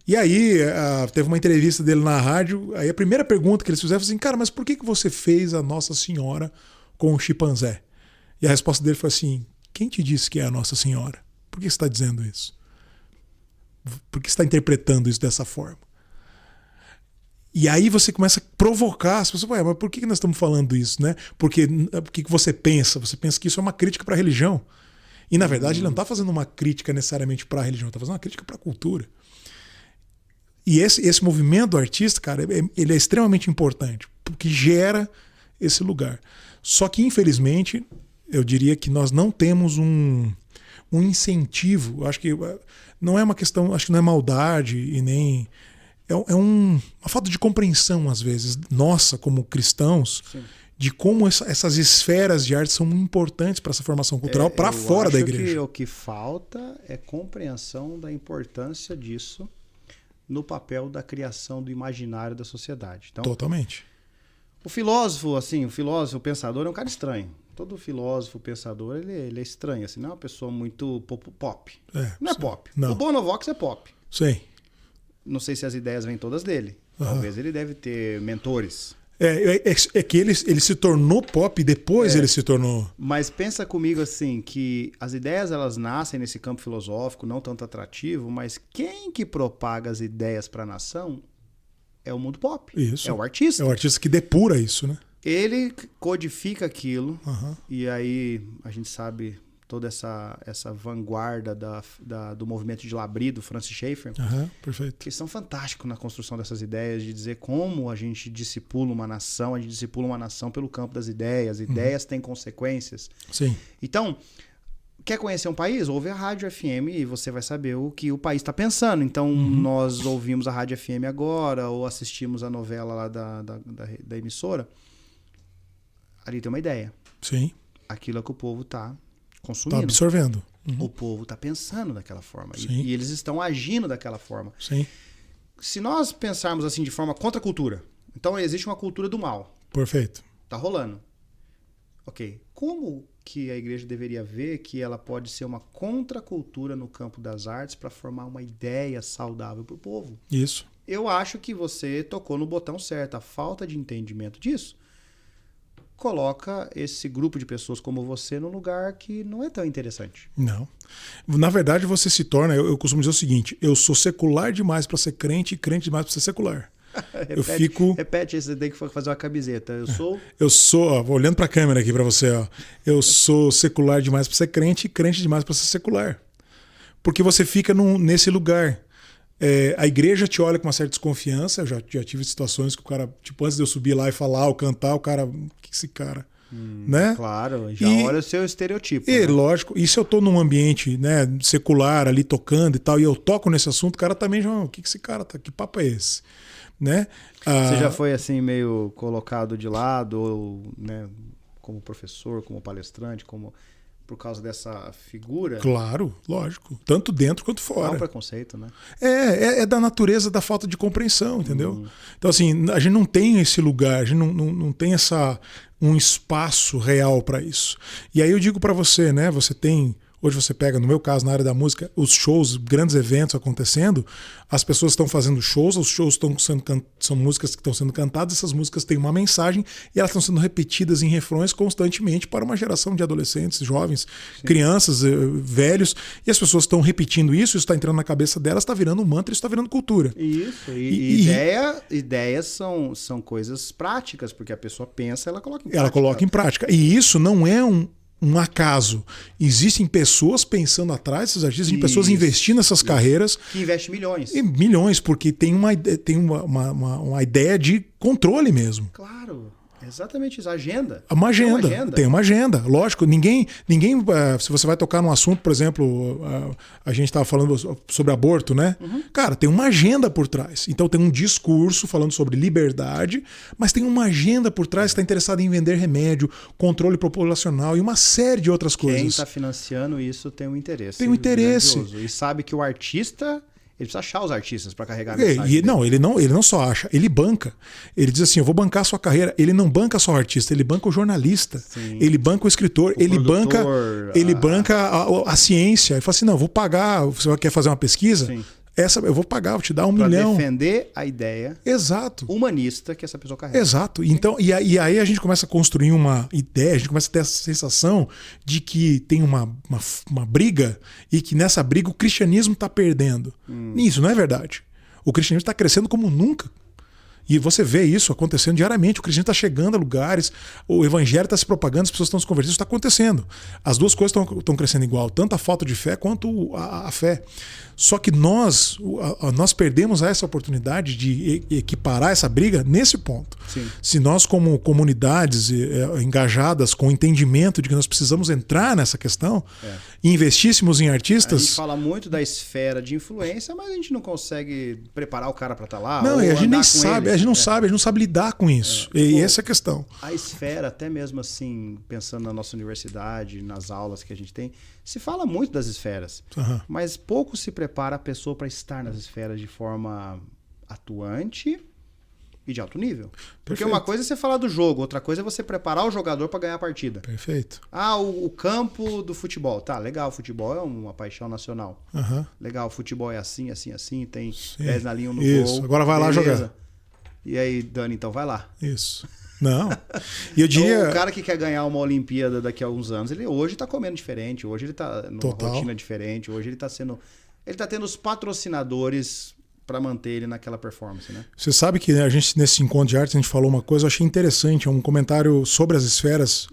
E aí, teve uma entrevista dele na rádio, aí a primeira pergunta que eles fizeram foi assim, cara, mas por que você fez a Nossa Senhora com o chimpanzé? E a resposta dele foi assim, quem te disse que é a Nossa Senhora? Por que você está dizendo isso? Por que você está interpretando isso dessa forma? E aí você começa a provocar as pessoas, mas por que nós estamos falando isso, né? Porque o que você pensa? Você pensa que isso é uma crítica para a religião. E na verdade ele não está fazendo uma crítica necessariamente para a religião, ele está fazendo uma crítica para a cultura. E esse movimento do artista, cara, ele é extremamente importante, porque gera esse lugar. Só que, infelizmente, eu diria que nós não temos um incentivo. Acho que não é uma questão, acho que não é maldade e nem... uma falta de compreensão, às vezes, nossa, como cristãos, sim, de como essas esferas de arte são importantes para essa formação cultural para fora da igreja. Que o que falta é compreensão da importância disso no papel da criação do imaginário da sociedade. Então, totalmente. O filósofo, o pensador é um cara estranho. Todo filósofo, pensador, ele é estranho. Assim, não é uma pessoa muito pop. Não é pop. Não. O Bonovox é pop. Sim. Não sei se as ideias vêm todas dele. Talvez ele deve ter mentores. É que ele se tornou pop e depois ele se tornou... Mas pensa comigo assim, que as ideias elas nascem nesse campo filosófico, não tanto atrativo, mas quem que propaga as ideias para a nação é o mundo pop. Isso. É o artista. É o artista que depura isso, né? Ele codifica aquilo e aí a gente sabe toda essa vanguarda do movimento de Labrie, do Francis Schaeffer, perfeito, que são fantásticos na construção dessas ideias, de dizer como a gente discipula uma nação, pelo campo das ideias, ideias têm consequências. Sim. Então, quer conhecer um país? Ouve a Rádio FM e você vai saber o que o país está pensando. Então, nós ouvimos a Rádio FM agora, ou assistimos a novela lá da emissora, ali tem uma ideia. Sim. Aquilo é que o povo está consumindo. Está absorvendo. O povo está pensando daquela forma. Sim. E eles estão agindo daquela forma. Sim. Se nós pensarmos assim de forma contra a cultura, então existe uma cultura do mal. Perfeito. Está rolando. Ok. Como que a igreja deveria ver que ela pode ser uma contracultura no campo das artes para formar uma ideia saudável para o povo? Isso. Eu acho que você tocou no botão certo. A falta de entendimento disso coloca esse grupo de pessoas como você num lugar que não é tão interessante. Não. Na verdade, você se torna... Eu costumo dizer o seguinte, eu sou secular demais para ser crente e crente demais para ser secular. Repete, você tem que fazer uma camiseta. Eu sou, olhando para a câmera aqui para você, eu sou secular demais para ser crente e crente demais para ser secular. Porque você fica nesse lugar. A igreja te olha com uma certa desconfiança. Eu já tive situações que o cara, tipo, antes de eu subir lá e falar ou cantar, o cara, o que esse cara? né? Claro, já olha o seu estereotipo. E, né? lógico, e se eu tô num ambiente, né, secular ali tocando e tal, e eu toco nesse assunto, o cara também já, o que esse cara tá, que papo é esse? Né? Você já foi assim meio colocado de lado, ou, né, como professor, como palestrante, como por causa dessa figura? Claro, lógico. Tanto dentro quanto É um fora. preconceito, né? É da natureza da falta de compreensão, entendeu? Então, assim, a gente não tem esse lugar, a gente não tem um espaço real para isso. E aí eu digo para você, né? Hoje você pega, no meu caso, na área da música, os shows, grandes eventos acontecendo, as pessoas estão fazendo shows, os shows são músicas que estão sendo cantadas, essas músicas têm uma mensagem e elas estão sendo repetidas em refrões constantemente para uma geração de adolescentes, jovens, crianças, velhos, e as pessoas estão repetindo isso está entrando na cabeça delas, está virando um mantra, isso está virando cultura. Isso, ideias são coisas práticas, porque a pessoa pensa, ela coloca em prática. Ela coloca em prática. E isso não é um acaso. Existem pessoas pensando atrás desses artistas, existem pessoas investindo nessas carreiras. Que investe milhões. E milhões, porque tem uma ideia de controle mesmo. Claro, exatamente isso. Agenda. Tem uma agenda. Lógico, ninguém. Se você vai tocar num assunto, por exemplo, a gente estava falando sobre aborto, né? Cara, tem uma agenda por trás. Então tem um discurso falando sobre liberdade, mas tem uma agenda por trás que está interessada em vender remédio, controle populacional e uma série de outras coisas. Quem está financiando isso tem um interesse. Tem um interesse. E sabe que o artista. Ele precisa achar os artistas para carregar a mensagem. Ele não só acha, ele banca. Ele diz assim: eu vou bancar a sua carreira. Ele não banca só o artista, ele banca o jornalista, ele banca o escritor, ele banca a ciência. Ele fala assim: não, eu vou pagar. Você quer fazer uma pesquisa? Sim. Eu vou pagar, vou te dar $1 pra milhão. Defender a ideia humanista que essa pessoa carrega. Exato. Então, e aí a gente começa a construir uma ideia, a gente começa a ter essa sensação de que tem uma briga e que nessa briga o cristianismo está perdendo. Isso não é verdade. O cristianismo está crescendo como nunca. E você vê isso acontecendo diariamente. O cristianismo está chegando a lugares, o evangelho está se propagando, as pessoas estão se convertendo, isso está acontecendo. As duas coisas estão crescendo igual, tanto a falta de fé quanto a fé. Só que nós perdemos essa oportunidade de equiparar essa briga nesse ponto. Sim. Se nós, como comunidades engajadas com o entendimento de que nós precisamos entrar nessa questão e investíssemos em artistas... A gente fala muito da esfera de influência, mas a gente não consegue preparar o cara para estar lá. Não, ou e a gente nem andar com sabe, ele. a gente não sabe lidar com isso. E essa é a questão. A esfera, até mesmo assim, pensando na nossa universidade, nas aulas que a gente tem, se fala muito das esferas, mas pouco se prepara a pessoa para estar nas esferas de forma atuante e de alto nível. Porque Perfeito. uma coisa é você falar do jogo, outra coisa é você preparar o jogador para ganhar a partida. Perfeito. O campo do futebol. Tá, legal, o futebol é uma paixão nacional. Legal, o futebol é assim, assim, assim, tem 10 na linha, 1 no gol. Agora vai lá jogar. E aí, Dani, então vai lá. Isso. Não. E eu diria... Então, o cara que quer ganhar uma Olimpíada daqui a alguns anos, ele hoje tá comendo diferente, hoje ele tá numa rotina diferente, hoje ele tá tendo os patrocinadores para manter ele naquela performance, né? Você sabe que a gente, nesse encontro de arte, a gente falou uma coisa, eu achei interessante, um comentário sobre as esferas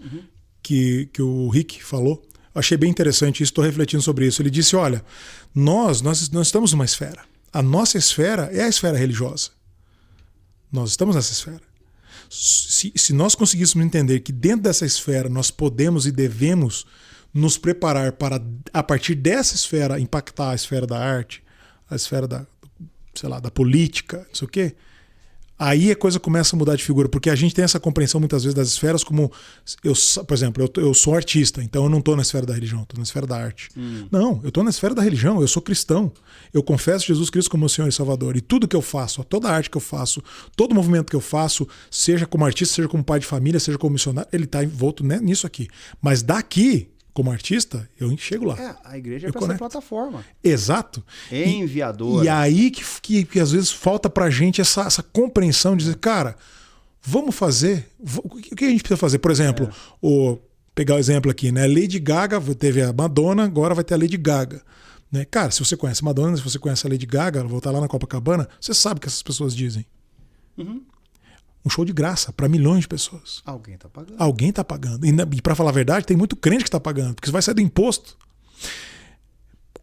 que o Rick falou. Eu achei bem interessante isso, estou refletindo sobre isso. Ele disse, olha, nós estamos numa esfera. A nossa esfera é a esfera religiosa. Nós estamos nessa esfera. Se nós conseguíssemos entender que dentro dessa esfera nós podemos e devemos nos preparar para, a partir dessa esfera, impactar a esfera da arte, a esfera da política, não sei o quê, aí a coisa começa a mudar de figura, porque a gente tem essa compreensão muitas vezes das esferas como, por exemplo, eu sou artista, então eu não estou na esfera da religião, estou na esfera da arte. Não, eu estou na esfera da religião, eu sou cristão, eu confesso Jesus Cristo como meu Senhor e Salvador, e tudo que eu faço, toda a arte que eu faço, todo movimento que eu faço, seja como artista, seja como pai de família, seja como missionário, ele está envolto nisso aqui. Mas daqui, como artista, eu chego lá. A igreja é para ser plataforma. Exato. Enviadora. E aí que às vezes falta pra gente essa compreensão de dizer, cara, vamos fazer. O que a gente precisa fazer? Por exemplo, pegar o exemplo aqui, né? Lady Gaga, teve a Madonna, agora vai ter a Lady Gaga. Né? Cara, se você conhece a Madonna, se você conhece a Lady Gaga, ela voltar lá na Copacabana, você sabe o que essas pessoas dizem. Um show de graça para milhões de pessoas. Alguém tá pagando. Alguém tá pagando. E para falar a verdade, tem muito crente que tá pagando, porque isso vai sair do imposto.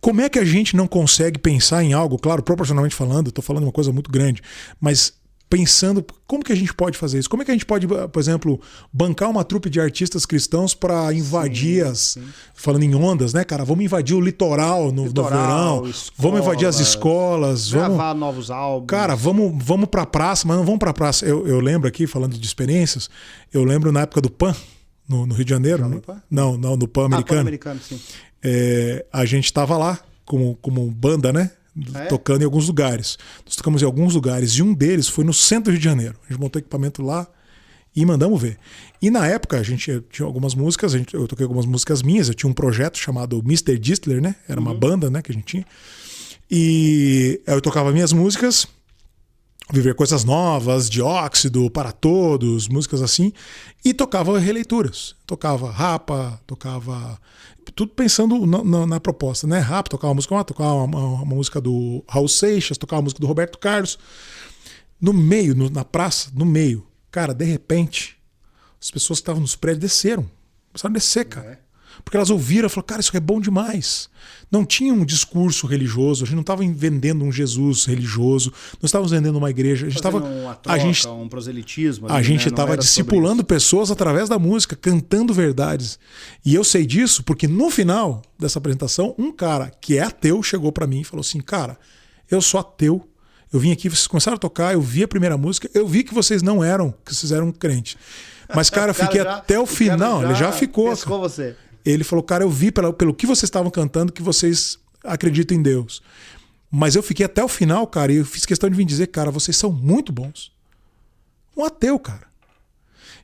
Como é que a gente não consegue pensar em algo, claro, proporcionalmente falando, eu tô falando uma coisa muito grande, mas pensando como que a gente pode fazer isso? Como é que a gente pode, por exemplo, bancar uma trupe de artistas cristãos para invadir falando em ondas, né, cara? Vamos invadir o litoral no verão, vamos invadir as escolas, gravar novos álbuns. Cara, vamos pra praça, mas não vamos pra praça. Eu lembro aqui, falando de experiências, eu lembro na época do PAN, no Rio de Janeiro. Não, no PAN americano. PAN americano, sim. A gente estava lá como banda, né? Tocando em alguns lugares. Nós tocamos em alguns lugares e um deles foi no centro do Rio de Janeiro. A gente montou equipamento lá e mandamos ver. E na época a gente tinha algumas músicas, eu toquei algumas músicas minhas, eu tinha um projeto chamado Mr. Distler, né? Era uma banda, né, que a gente tinha. E eu tocava minhas músicas, Viver Coisas Novas, Dióxido, Para Todos, músicas assim, e tocava releituras. Tocava Rapa, tocava... Tudo pensando na proposta, né? Rapa, tocava uma música do Raul Seixas, tocava uma música do Roberto Carlos. No meio, na praça, no meio, cara, de repente, as pessoas que estavam nos prédios desceram. Começaram a descer, cara. Porque elas ouviram e falaram, cara, isso é bom demais. Não tinha um discurso religioso, a gente não estava vendendo um Jesus religioso, não estávamos vendendo uma igreja, a gente estava um proselitismo. A gente estava discipulando pessoas através da música, cantando verdades. E eu sei disso porque no final dessa apresentação, um cara que é ateu chegou para mim e falou assim, cara, eu sou ateu, eu vim aqui, vocês começaram a tocar, eu vi a primeira música, eu vi que vocês não eram, que vocês eram crentes. Mas, cara, eu fiquei até o final, ele já ficou. Você. Ele falou, cara, eu vi pelo que vocês estavam cantando que vocês acreditam em Deus. Mas eu fiquei até o final, cara, e eu fiz questão de vir dizer, cara, vocês são muito bons. Um ateu, cara.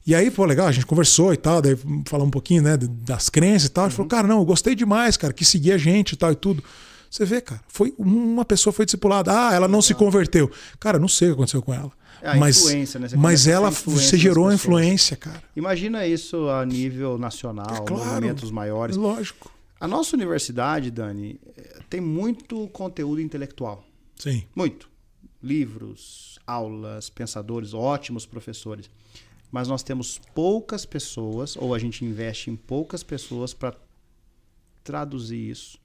E aí, pô, legal, a gente conversou e tal, daí falamos um pouquinho, né, das crenças e tal. Ele falou, cara, não, eu gostei demais, cara, que seguia a gente e tal e tudo. Você vê, cara, uma pessoa foi discipulada. Ela não se converteu. Cara, não sei o que aconteceu com ela. Influência, né? Mas você gerou a influência, cara. Imagina isso a nível nacional, movimentos maiores. Lógico. A nossa universidade, Dani, tem muito conteúdo intelectual. Sim. Muito. Livros, aulas, pensadores, ótimos professores. Mas nós temos poucas pessoas, ou a gente investe em poucas pessoas para traduzir isso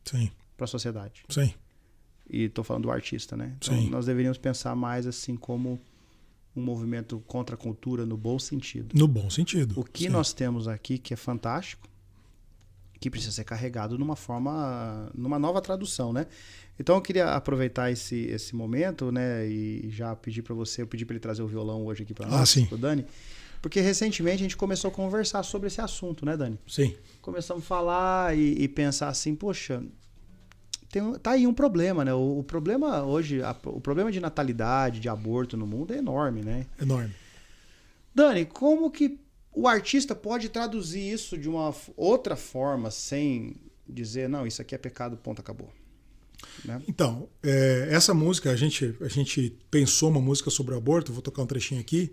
para a sociedade. Sim. E estou falando do artista, né? Então, nós deveríamos pensar mais assim como um movimento contra a cultura no bom sentido. No bom sentido. O que nós temos aqui, que é fantástico, que precisa ser carregado numa nova tradução, né? Então eu queria aproveitar esse momento, né? E já pedir para você, eu pedi para ele trazer o violão hoje aqui para nós, pro Dani, porque recentemente a gente começou a conversar sobre esse assunto, né, Dani? Sim. Começamos a falar e pensar assim, poxa, tá aí um problema, né? O problema hoje, o problema de natalidade, de aborto no mundo é enorme, né? Enorme. Dani, como que o artista pode traduzir isso de uma outra forma sem dizer, não, isso aqui é pecado, ponto, acabou? Né? Então, essa música, a gente pensou uma música sobre o aborto, vou tocar um trechinho aqui,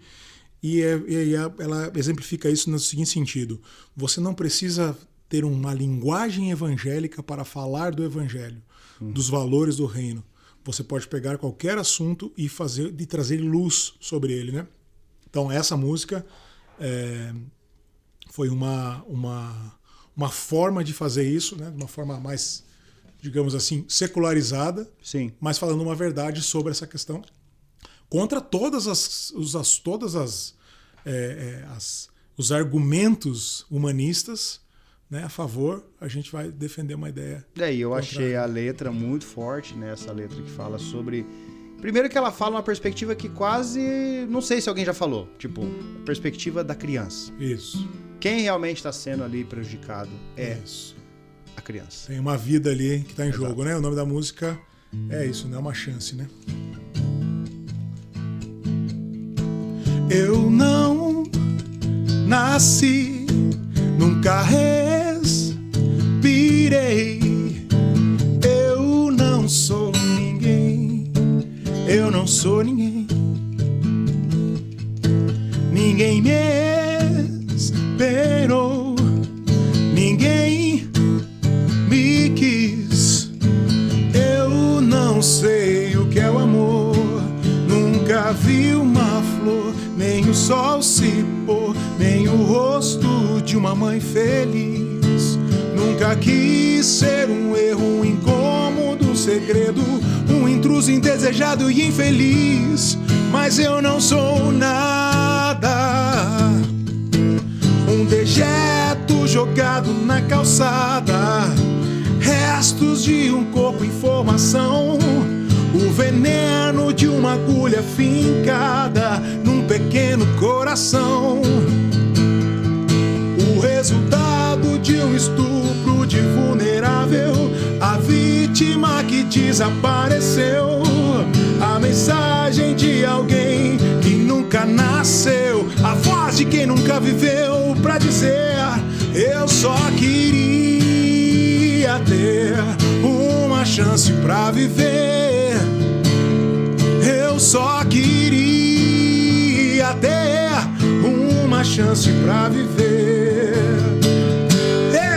e ela exemplifica isso no seguinte sentido: você não precisa ter uma linguagem evangélica para falar do evangelho, dos valores do reino. Você pode pegar qualquer assunto e trazer luz sobre ele, né? Então essa música foi uma forma de fazer isso, né? De uma forma mais, digamos assim, secularizada, sim, mas falando uma verdade sobre essa questão, contra os argumentos humanistas, né, a favor. A gente vai defender uma ideia. E eu achei a letra muito forte, né? Essa letra que fala sobre... Primeiro que ela fala uma perspectiva que quase... Não sei se alguém já falou. Tipo, a perspectiva da criança. Isso. Quem realmente está sendo ali prejudicado é a criança. Tem uma vida ali que está em jogo, né? O nome da música é isso, né? É uma chance, né? Eu não nasci, nunca respirei. Eu não sou ninguém. Eu não sou ninguém. Ninguém me esperou. Ninguém me quis. Eu não sei o que é o amor. Nunca vi uma flor, nem o sol se pôr, nem o rosto de uma mãe feliz. Nunca quis ser um erro, um incômodo, um segredo, um intruso indesejado e infeliz. mas eu não sou nada. Um dejeto jogado na calçada, restos de um corpo em formação, o veneno de uma agulha fincada num pequeno coração. O resultado de um estupro de vulnerável, a vítima que desapareceu, a mensagem de alguém que nunca nasceu, a voz de quem nunca viveu pra dizer: eu só queria ter uma chance pra viver. Eu só queria ter uma chance pra viver.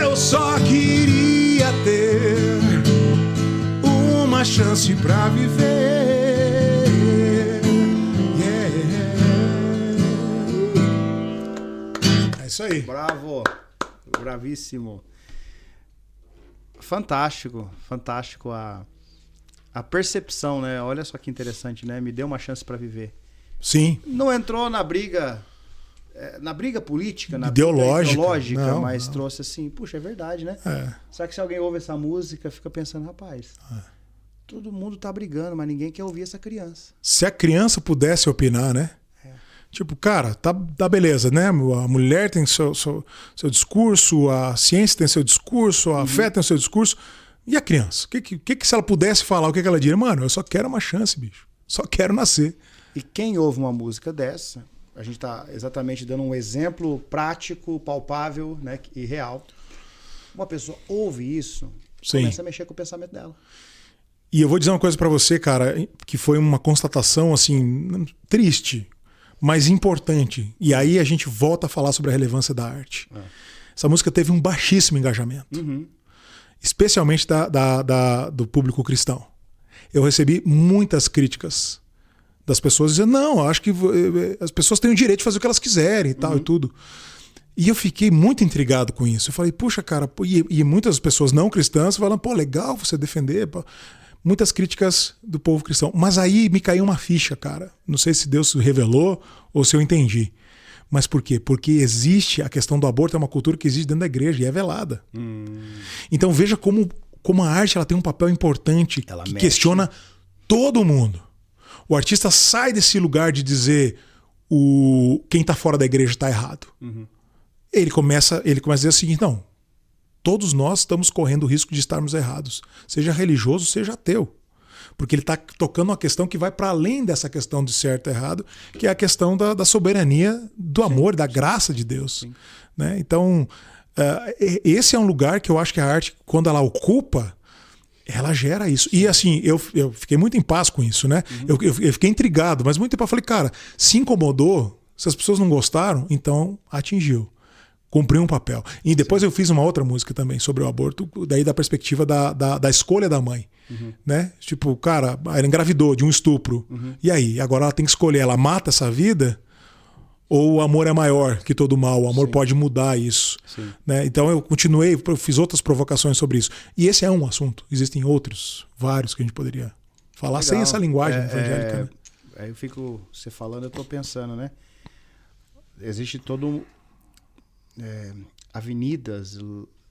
Eu só queria ter uma chance pra viver. Yeah. É isso aí. Bravo. Bravíssimo. Fantástico. Fantástico a percepção, né? Olha só que interessante, né? Me deu uma chance para viver. Sim. Não entrou na briga política, na ideológica, briga ideológica, não, mas não. trouxe assim, puxa, é verdade, né? É. Só que se alguém ouve essa música, fica pensando, rapaz, todo mundo tá brigando, mas ninguém quer ouvir essa criança. Se a criança pudesse opinar, né? Tipo, cara, tá beleza, né? A mulher tem seu discurso, a ciência tem seu discurso, a fé tem seu discurso. E a criança? O que se ela pudesse falar, o que ela diria? Mano, eu só quero uma chance, bicho. Só quero nascer. E quem ouve uma música dessa, a gente tá exatamente dando um exemplo prático, palpável, né, e real. Uma pessoa ouve isso, começa a mexer com o pensamento dela. E eu vou dizer uma coisa pra você, cara, que foi uma constatação, assim, triste, mas importante. E aí a gente volta a falar sobre a relevância da arte. Essa música teve um baixíssimo engajamento. Especialmente do público cristão. Eu recebi muitas críticas das pessoas dizendo: não, acho que as pessoas têm o direito de fazer o que elas quiserem e tal e tudo. E eu fiquei muito intrigado com isso. Eu falei, puxa, cara, e muitas pessoas não cristãs falam: pô, legal você defender. Pô. Muitas críticas do povo cristão. Mas aí me caiu uma ficha, cara. Não sei se Deus revelou ou se eu entendi. Mas por quê? Porque existe a questão do aborto, é uma cultura que existe dentro da igreja e é velada. Então veja como a arte ela tem um papel importante Ela que mexe. questiona todo mundo. O artista sai desse lugar de dizer quem está fora da igreja está errado. Ele começa a dizer o seguinte: não, todos nós estamos correndo o risco de estarmos errados, seja religioso, seja ateu. Porque ele está tocando uma questão que vai para além dessa questão de certo e errado, que é a questão da soberania, do amor, da graça de Deus. Né? Então, esse é um lugar que eu acho que a arte, quando ela ocupa, ela gera isso. E assim, eu fiquei muito em paz com isso, né? Eu fiquei intrigado, mas muito tempo eu falei, cara, se incomodou, se as pessoas não gostaram, então atingiu. Cumpriu um papel. E depois eu fiz uma outra música também sobre o aborto, daí da perspectiva da escolha da mãe. Né? Tipo, cara, ela engravidou de um estupro. E aí? Agora ela tem que escolher, ela mata essa vida ou o amor é maior que todo mal? O amor pode mudar isso. Né? Então eu fiz outras provocações sobre isso. E esse é um assunto. Existem outros, vários que a gente poderia falar. Legal. Sem essa linguagem evangélica. Né? Aí eu fico, você falando, eu tô pensando, né? Existe todo... avenidas,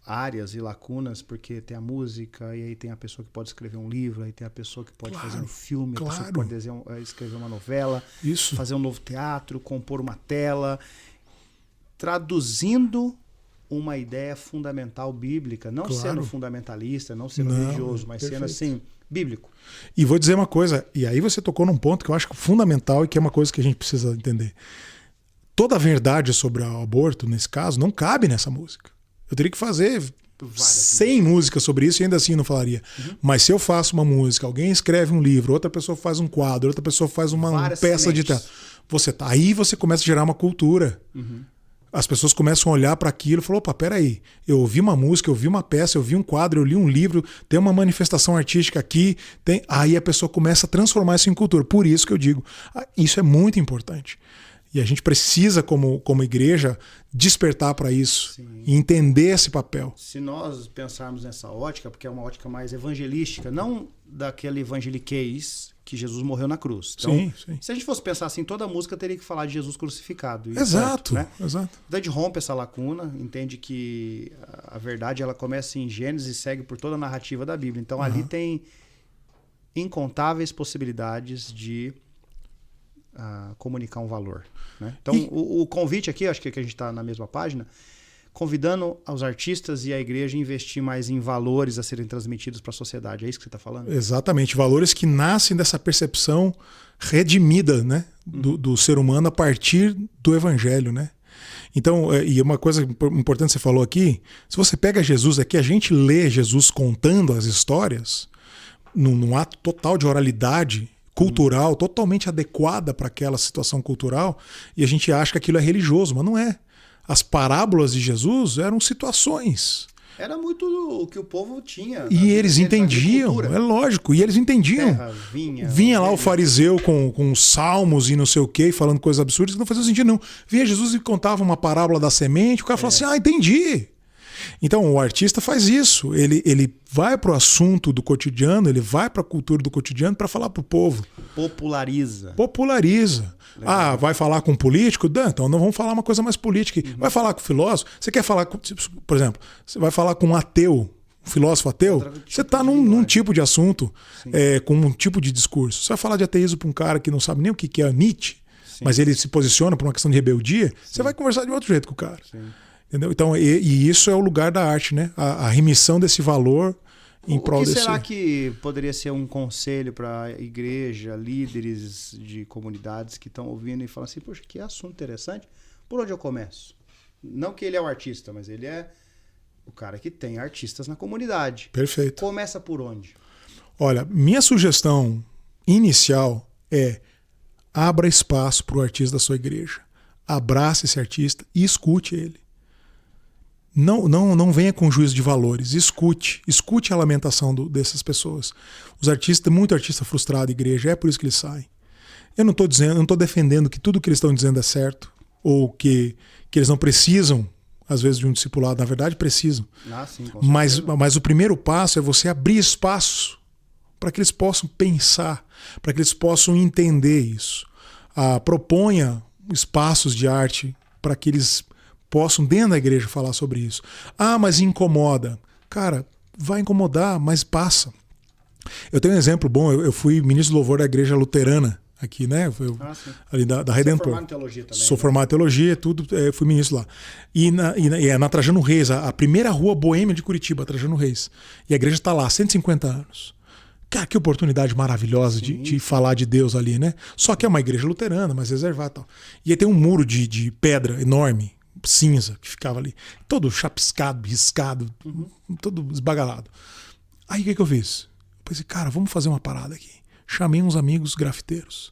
áreas e lacunas, porque tem a música, e aí tem a pessoa que pode escrever um livro, aí tem a pessoa que pode fazer um filme, a pessoa que pode escrever uma novela, fazer um novo teatro, compor uma tela, traduzindo uma ideia fundamental bíblica, não sendo fundamentalista, não sendo religioso, mas sendo assim, bíblico. E vou dizer uma coisa, e aí você tocou num ponto que eu acho fundamental e que é uma coisa que a gente precisa entender. Toda a verdade sobre o aborto, nesse caso, não cabe nessa música. Eu teria que fazer 100 músicas sobre isso e ainda assim não falaria. Mas se eu faço uma música, alguém escreve um livro, outra pessoa faz um quadro, outra pessoa faz uma peça de teatro. Aí você começa a gerar uma cultura. As pessoas começam a olhar para aquilo e falam, opa, peraí, eu ouvi uma música, eu ouvi uma peça, eu vi um quadro, eu li um livro, tem uma manifestação artística aqui, aí a pessoa começa a transformar isso em cultura. Por isso que eu digo, isso é muito importante. E a gente precisa, como igreja, despertar para isso. Sim. E entender esse papel. Se nós pensarmos nessa ótica, porque é uma ótica mais evangelística, não daquele evangeliquez que Jesus morreu na cruz. Então, Sim. se a gente fosse pensar assim, toda música teria que falar de Jesus crucificado. Exato, certo, né? exato. Então a gente rompe essa lacuna, entende que a verdade ela começa em Gênesis e segue por toda a narrativa da Bíblia. Então ali tem incontáveis possibilidades de comunicar um valor. Né? Então o convite aqui, acho que a gente está na mesma página, convidando os artistas e a igreja a investir mais em valores a serem transmitidos para a sociedade. É isso que você está falando? Exatamente. Valores que nascem dessa percepção redimida, né, do ser humano a partir do evangelho. Né? Então, e uma coisa importante que você falou aqui, se você pega Jesus aqui, a gente lê Jesus contando as histórias num ato total de oralidade cultural, totalmente adequada para aquela situação cultural, e a gente acha que aquilo é religioso, mas não é. As parábolas de Jesus eram situações. Era muito o que o povo tinha. E eles entendiam, é lógico, e eles entendiam. Terra, vinha lá o fariseu com salmos e não sei o quê, falando coisas absurdas que não faziam sentido, não. Vinha Jesus e contava uma parábola da semente, o cara falava assim, entendi. Então o artista faz isso, ele vai para o assunto do cotidiano, ele vai para a cultura do cotidiano para falar para o povo. Populariza. Legal. Vai falar com um político? Então não vamos falar uma coisa mais política. Vai falar com filósofo? Você quer falar com, por exemplo, você vai falar com um ateu, um filósofo ateu? Você está num tipo de assunto, com um tipo de discurso. Você vai falar de ateísmo para um cara que não sabe nem o que é Nietzsche, mas ele se posiciona por uma questão de rebeldia, você vai conversar de outro jeito com o cara. Sim. Entendeu? Então, e isso é o lugar da arte, né? A remissão desse valor em prol desse... O que será que poderia ser um conselho para a igreja, líderes de comunidades que estão ouvindo e falam assim, poxa, que assunto interessante, por onde eu começo? Não que ele é o artista, mas ele é o cara que tem artistas na comunidade. Perfeito. Começa por onde? Olha, minha sugestão inicial é abra espaço para o artista da sua igreja. Abrace esse artista e escute ele. Não venha com juízo de valores, escute a lamentação dessas pessoas. Os artistas, muito artista frustrado, igreja, é por isso que eles saem. Eu não estou defendendo que tudo que eles estão dizendo é certo, ou que eles não precisam, às vezes, de um discipulado. Na verdade, precisam. Sim, mas o primeiro passo é você abrir espaço para que eles possam pensar, para que eles possam entender isso. Proponha espaços de arte para que eles possam, dentro da igreja, falar sobre isso. Mas incomoda. Cara, vai incomodar, mas passa. Eu tenho um exemplo bom. Eu fui ministro do louvor da igreja luterana aqui, né? Ali da Redentor. Você é formado em teologia também? Sou formado em teologia, tudo. Fui ministro lá. E na Trajano Reis, a primeira rua boêmia de Curitiba, Trajano Reis. E a igreja está lá, 150 anos. Cara, que oportunidade maravilhosa de falar de Deus ali, né? Só que é uma igreja luterana, mas reservada e tal. E aí tem um muro de pedra enorme, cinza, que ficava ali, todo chapiscado, riscado, todo esbagalado. Aí o que eu fiz? Eu pensei, cara, vamos fazer uma parada aqui. Chamei uns amigos grafiteiros,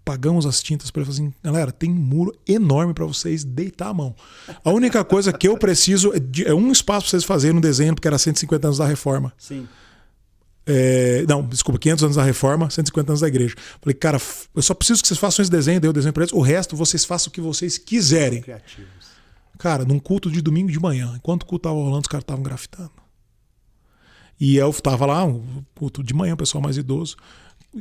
pagamos as tintas para eles, assim, galera, tem um muro enorme para vocês deitar a mão. A única coisa que eu preciso é um espaço para vocês fazerem um desenho, porque era 150 anos da Reforma. Sim. 500 anos da Reforma, 150 anos da igreja. Falei, cara, eu só preciso que vocês façam esse desenho, dei o desenho para eles, o resto vocês façam o que vocês quiserem. Criativos. Cara, num culto de domingo de manhã, enquanto o culto estava rolando, os caras estavam grafitando. E eu estava lá, um culto de manhã, o pessoal mais idoso.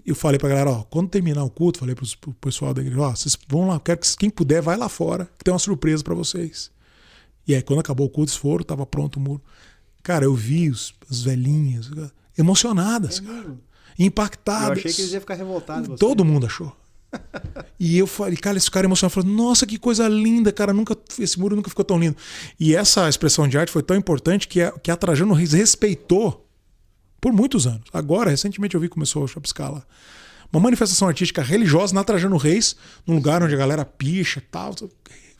Eu falei pra galera, quando terminar o culto, falei pro pessoal da igreja, vocês vão lá, quero que quem puder, vai lá fora, que tem uma surpresa para vocês. E aí, quando acabou o culto, eles foram, tava pronto o muro. Cara, eu vi as velhinhas emocionadas, cara, impactadas. Eu achei que eles iam ficar revoltados. Todo mundo achou. E eu falei, cara, esse cara emocionado falou, nossa, que coisa linda, cara, esse muro nunca ficou tão lindo. E essa expressão de arte foi tão importante que a Trajano Reis respeitou por muitos anos. Agora, recentemente eu vi que começou a chapiscar lá. Uma manifestação artística religiosa na Trajano Reis, num lugar onde a galera picha e tal,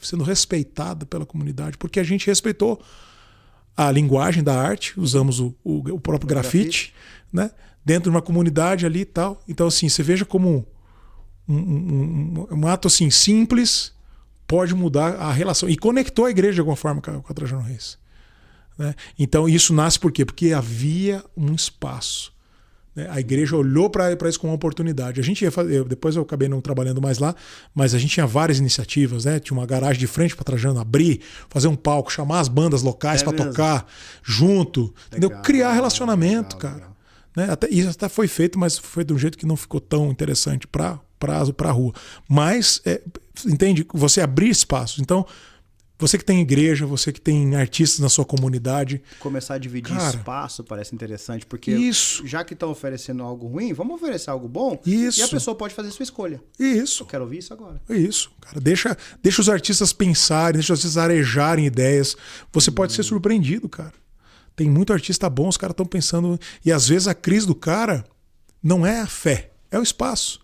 sendo respeitada pela comunidade, porque a gente respeitou a linguagem da arte, usamos o próprio grafite, né? Dentro de uma comunidade ali e tal. Então, assim, você veja como um ato assim simples pode mudar a relação. E conectou a igreja de alguma forma com a Trajano Reis. Né? Então, isso nasce por quê? Porque havia um espaço. A igreja olhou para isso como uma oportunidade. A gente ia fazer, depois eu acabei não trabalhando mais lá, mas a gente tinha várias iniciativas, né? Tinha uma garagem de frente para Trajano, abrir, fazer um palco, chamar as bandas locais para tocar junto, entendeu? Criar relacionamento, cara. Né? Isso até foi feito, mas foi de um jeito que não ficou tão interessante para a rua. Mas, entende? Você abrir espaços. Então, você que tem igreja, você que tem artistas na sua comunidade. Começar a dividir espaço parece interessante, porque já que estão oferecendo algo ruim, vamos oferecer algo bom e a pessoa pode fazer sua escolha. Isso. Eu quero ouvir isso agora. Isso, cara. Deixa os artistas pensarem, deixa os artistas arejarem ideias. Você pode ser surpreendido, cara. Tem muito artista bom, os caras estão pensando... E às vezes a crise do cara não é a fé, é o espaço.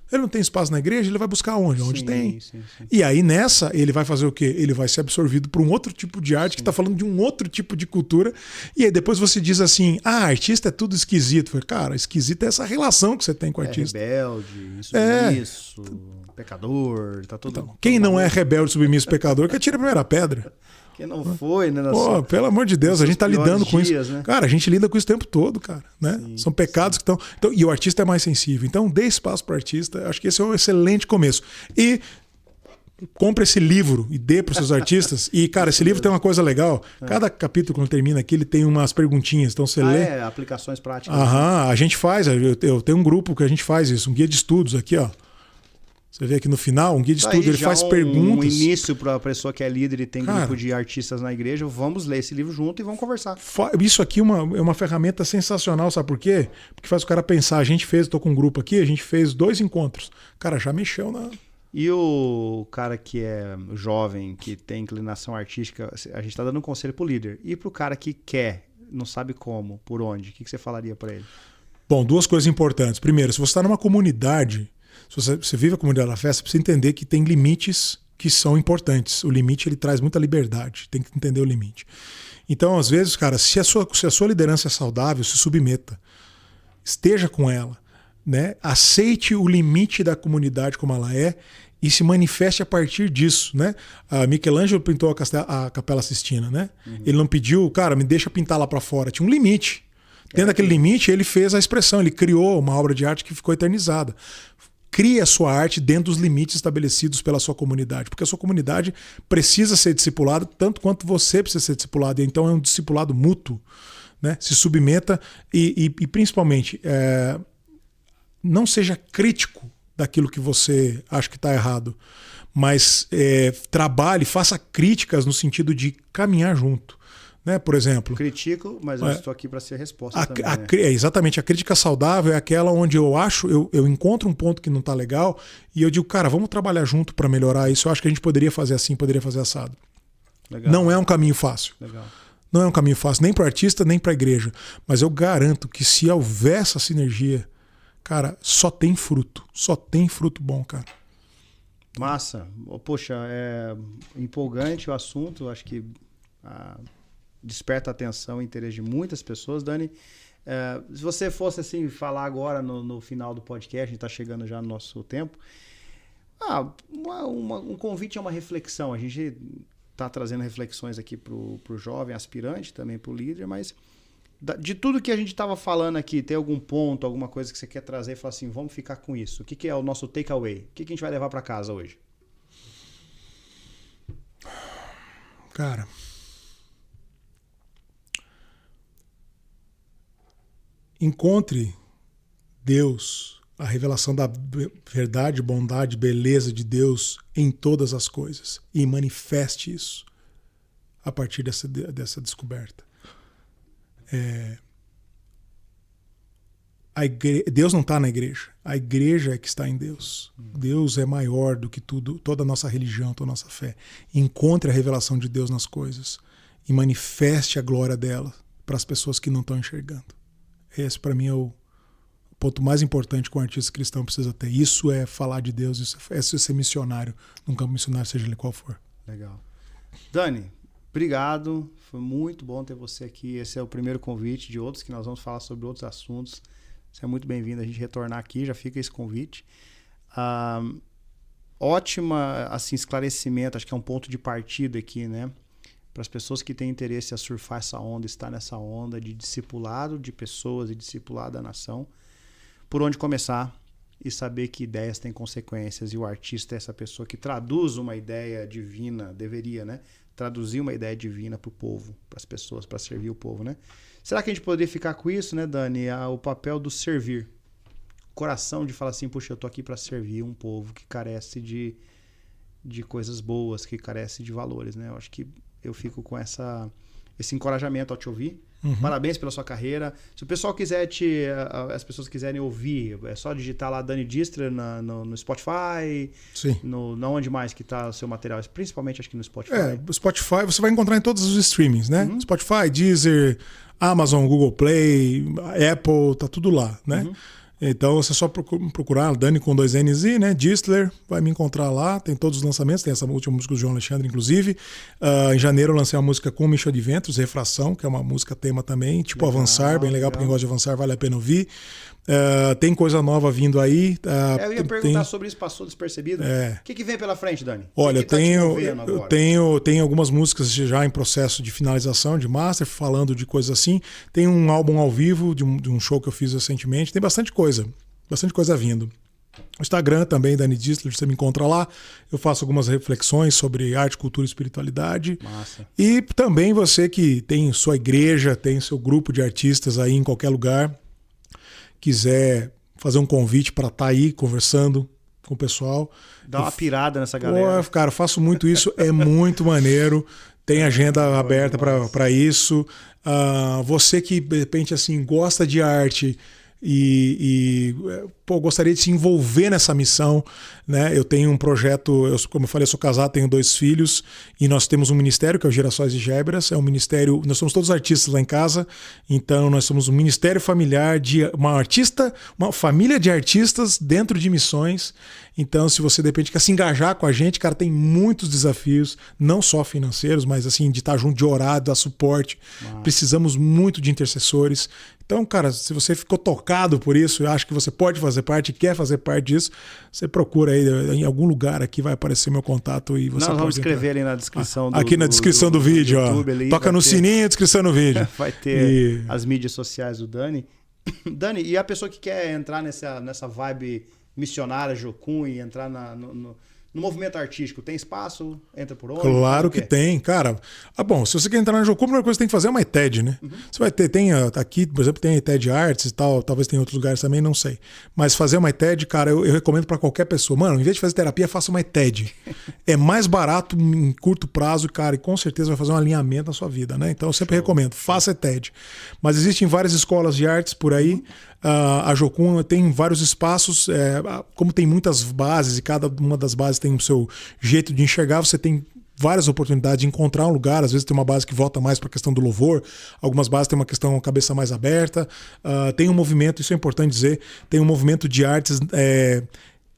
Ele não tem espaço na igreja, ele vai buscar onde? Onde tem. Sim. E aí nessa, ele vai fazer o quê? Ele vai ser absorvido por um outro tipo de arte que está falando de um outro tipo de cultura. E aí depois você diz assim, artista é tudo esquisito. Cara, esquisito é essa relação que você tem com o artista. Rebelde, submisso, pecador, tá tudo... Então, quem não é rebelde, submisso, pecador, que atira a primeira pedra. Quem não foi, né? Pô, pelo amor de Deus, a gente tá lidando com isso. Né? Cara, a gente lida com isso o tempo todo, cara. Né? São pecados que estão... Então, e o artista é mais sensível. Então, dê espaço para o artista. Acho que esse é um excelente começo. E compre esse livro e dê para os seus artistas. E, cara, esse livro tem uma coisa legal. Cada capítulo, quando termina aqui, ele tem umas perguntinhas. Então, você lê... aplicações práticas. A gente faz. Eu tenho um grupo que a gente faz isso. Um guia de estudos aqui, ó. Você vê aqui no final, um guia de estudo, ele faz perguntas. Um início para a pessoa que é líder e tem grupo de artistas na igreja. Vamos ler esse livro junto e vamos conversar. Isso aqui é uma ferramenta sensacional, sabe por quê? Porque faz o cara pensar. A gente estou com um grupo aqui, a gente fez 2 encontros. Cara, já mexeu na... E o cara que é jovem, que tem inclinação artística, a gente está dando um conselho pro líder. E pro cara que quer, não sabe como, por onde, o que você falaria para ele? Bom, 2 coisas importantes. Primeiro, se você está numa comunidade... Se você vive a comunidade da fé, você precisa entender que tem limites que são importantes. O limite ele traz muita liberdade. Tem que entender o limite. Então, às vezes, cara, se a sua liderança é saudável, se submeta. Esteja com ela. Né? Aceite o limite da comunidade como ela é e se manifeste a partir disso. Né? A Michelangelo pintou a Capela Sistina. Né? Ele não pediu, cara, me deixa pintar lá para fora. Tinha um limite. Dentro daquele limite, ele fez a expressão. Ele criou uma obra de arte que ficou eternizada. Crie a sua arte dentro dos limites estabelecidos pela sua comunidade, porque a sua comunidade precisa ser discipulada tanto quanto você precisa ser discipulado, então é um discipulado mútuo. Né? Se submeta e principalmente não seja crítico daquilo que você acha que está errado, mas trabalhe, faça críticas no sentido de caminhar junto. Né? Por exemplo... Critico, mas eu estou aqui para ser resposta também. Exatamente. A crítica saudável é aquela onde eu encontro um ponto que não está legal e eu digo, cara, vamos trabalhar junto para melhorar isso. Eu acho que a gente poderia fazer assim, poderia fazer assado. Legal. Não é um caminho fácil. Legal. Não é um caminho fácil, nem para o artista, nem para a igreja. Mas eu garanto que se houver essa sinergia, cara, só tem fruto. Só tem fruto bom, cara. Massa. Poxa, é empolgante o assunto. Acho que... desperta a atenção e interesse de muitas pessoas. Dani, se você fosse assim falar agora no final do podcast, a gente está chegando já no nosso tempo, um convite a uma reflexão. A gente está trazendo reflexões aqui para o jovem aspirante, também para o líder, mas de tudo que a gente estava falando aqui, tem algum ponto, alguma coisa que você quer trazer e falar assim, vamos ficar com isso? O que é o nosso takeaway? O que a gente vai levar para casa hoje? Cara... Encontre Deus, a revelação da verdade, bondade, beleza de Deus em todas as coisas e manifeste isso a partir dessa descoberta. Deus não está na igreja, a igreja é que está em Deus. Deus é maior do que tudo, toda a nossa religião, toda a nossa fé. Encontre a revelação de Deus nas coisas e manifeste a glória dela para as pessoas que não estão enxergando. Esse, para mim, é o ponto mais importante que um artista cristão precisa ter. Isso é falar de Deus, isso é ser missionário, num campo missionário, seja ele qual for. Legal. Dani, obrigado. Foi muito bom ter você aqui. Esse é o primeiro convite de outros que nós vamos falar sobre outros assuntos. Você é muito bem-vindo a gente retornar aqui, já fica esse convite. Ótima, assim, esclarecimento, acho que é um ponto de partida aqui, né? para as pessoas que têm interesse a surfar essa onda, estar nessa onda de discipulado de pessoas e discipulado da nação, por onde começar e saber que ideias têm consequências, e o artista é essa pessoa que traduz uma ideia divina, deveria, né? Traduzir uma ideia divina para o povo, para as pessoas, para servir o povo, né? Será que a gente poderia ficar com isso, né, Dani? O papel do servir. Coração de falar assim, puxa, eu tô aqui para servir um povo que carece de coisas boas, que carece de valores, né? Eu acho que eu fico com esse encorajamento ao te ouvir. Parabéns pela sua carreira. Se o pessoal quiser as pessoas quiserem ouvir, é só digitar lá Dani Distler no Spotify. Sim. Onde mais que tá o seu material? Principalmente acho que no Spotify. O Spotify você vai encontrar em todos os streamings, né? Spotify, Deezer, Amazon, Google Play, Apple, tá tudo lá, né? Então você só procurar Dani com 2 N's, né? Distler, vai me encontrar lá. Tem todos os lançamentos, tem essa última música do João Alexandre, inclusive. Em janeiro eu lancei uma música com o Michel de Ventos, Refração, que é uma música tema também, tipo legal, Avançar, bem legal para quem gosta de avançar, vale a pena ouvir. Tem coisa nova vindo aí. Eu ia perguntar sobre isso, passou despercebido. O que vem pela frente, Dani? Olha, eu tenho algumas músicas já em processo de finalização, de master, falando de coisas assim. Tem um álbum ao vivo de um show que eu fiz recentemente. Tem bastante coisa vindo. O Instagram também, Dani Distler, você me encontra lá. Eu faço algumas reflexões sobre arte, cultura e espiritualidade. Massa. E também você que tem sua igreja, tem seu grupo de artistas aí em qualquer lugar, quiser fazer um convite para estar aí conversando com o pessoal. Dá uma pirada nessa galera. Cara, eu faço muito isso, é muito maneiro. Tem agenda aberta para isso. Você que, de repente, assim, gosta de arte e gostaria de se envolver nessa missão, né? Eu tenho um projeto, como eu falei, eu sou casado, tenho 2 filhos e nós temos um ministério que é o Gerações de Géberas. É um ministério, nós somos todos artistas lá em casa, então nós somos um ministério familiar de uma família de artistas dentro de missões. Então, se você de repente quer se engajar com a gente, cara, tem muitos desafios, não só financeiros, mas assim, de estar junto, de orar, de dar suporte. Precisamos muito de intercessores. Então, cara, se você ficou tocado por isso e acha que você pode fazer parte, quer fazer parte disso, você procura aí, em algum lugar aqui vai aparecer meu contato e você Nós vamos escrever ali na descrição aqui na descrição do vídeo, YouTube, ali, toca no sininho, descrição no vídeo. Vai ter as mídias sociais do Dani. Dani, e a pessoa que quer entrar nessa vibe missionária, Jocum, e entrar no movimento artístico, tem espaço? Entra por onde? Claro que tem, cara. Bom, se você quer entrar na Jocum, a primeira coisa que você tem que fazer é uma ETED, né? Você vai ter, aqui, por exemplo, tem a ETED Arts e tal, talvez tenha em outros lugares também, não sei. Mas fazer uma ETED, cara, eu recomendo para qualquer pessoa. Mano, em vez de fazer terapia, faça uma ETED. É mais barato em curto prazo, cara, e com certeza vai fazer um alinhamento na sua vida, né? Então eu sempre recomendo, faça ETED. Mas existem várias escolas de artes por aí. A Jocum tem vários espaços, como tem muitas bases e cada uma das bases tem o seu jeito de enxergar, você tem várias oportunidades de encontrar um lugar. Às vezes tem uma base que volta mais para a questão do louvor, algumas bases tem uma questão cabeça mais aberta. Tem um movimento, isso é importante dizer, tem um movimento de artes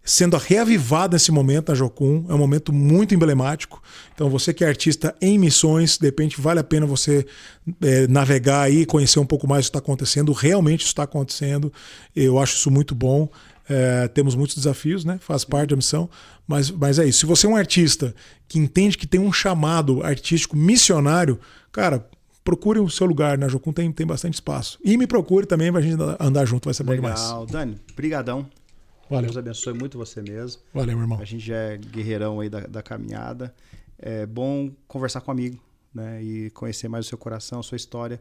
sendo reavivado nesse momento na Jocum. É um momento muito emblemático. Então você que é artista em missões, de repente vale a pena você navegar aí, conhecer um pouco mais o que está acontecendo. Realmente isso está acontecendo. Eu acho isso muito bom. Temos muitos desafios, né? Faz parte da missão, mas é isso. Se você é um artista que entende que tem um chamado artístico missionário, cara, procure o seu lugar na Jocum, tem bastante espaço. E me procure também pra gente andar junto, vai ser bom demais. Legal, Dani, brigadão. Valeu. Deus abençoe muito você mesmo. Valeu, meu irmão. A gente já é guerreirão aí da caminhada. É bom conversar com um amigo, né? E conhecer mais o seu coração, a sua história.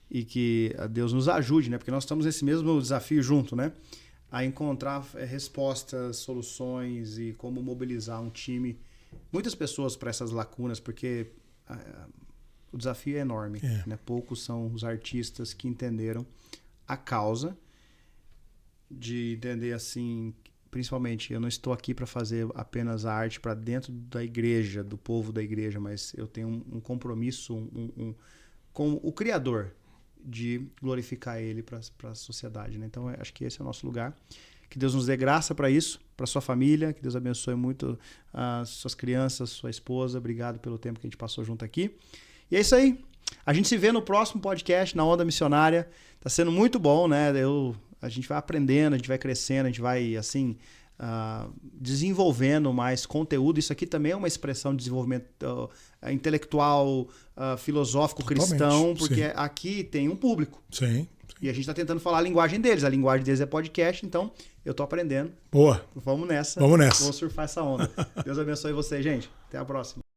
E que Deus nos ajude, né? Porque nós estamos nesse mesmo desafio junto, né? A encontrar respostas, soluções e como mobilizar um time. Muitas pessoas para essas lacunas, porque o desafio é enorme. Né? Poucos são os artistas que entenderam a causa de entender assim, principalmente, eu não estou aqui para fazer apenas a arte para dentro da igreja, do povo da igreja, mas eu tenho um compromisso com o Criador de glorificar Ele para a sociedade. Né? Então, acho que esse é o nosso lugar. Que Deus nos dê graça para isso, para sua família, que Deus abençoe muito as suas crianças, sua esposa. Obrigado pelo tempo que a gente passou junto aqui. E é isso aí. A gente se vê no próximo podcast, na Onda Missionária. Está sendo muito bom, né? A gente vai aprendendo, a gente vai crescendo, a gente vai, assim, desenvolvendo mais conteúdo. Isso aqui também é uma expressão de desenvolvimento intelectual, filosófico, Totalmente, cristão, porque sim. aqui tem um público. Sim. E a gente está tentando falar a linguagem deles. A linguagem deles é podcast, então eu tô aprendendo. Boa. Vamos nessa. Vamos nessa. Vou surfar essa onda. Deus abençoe vocês, gente. Até a próxima.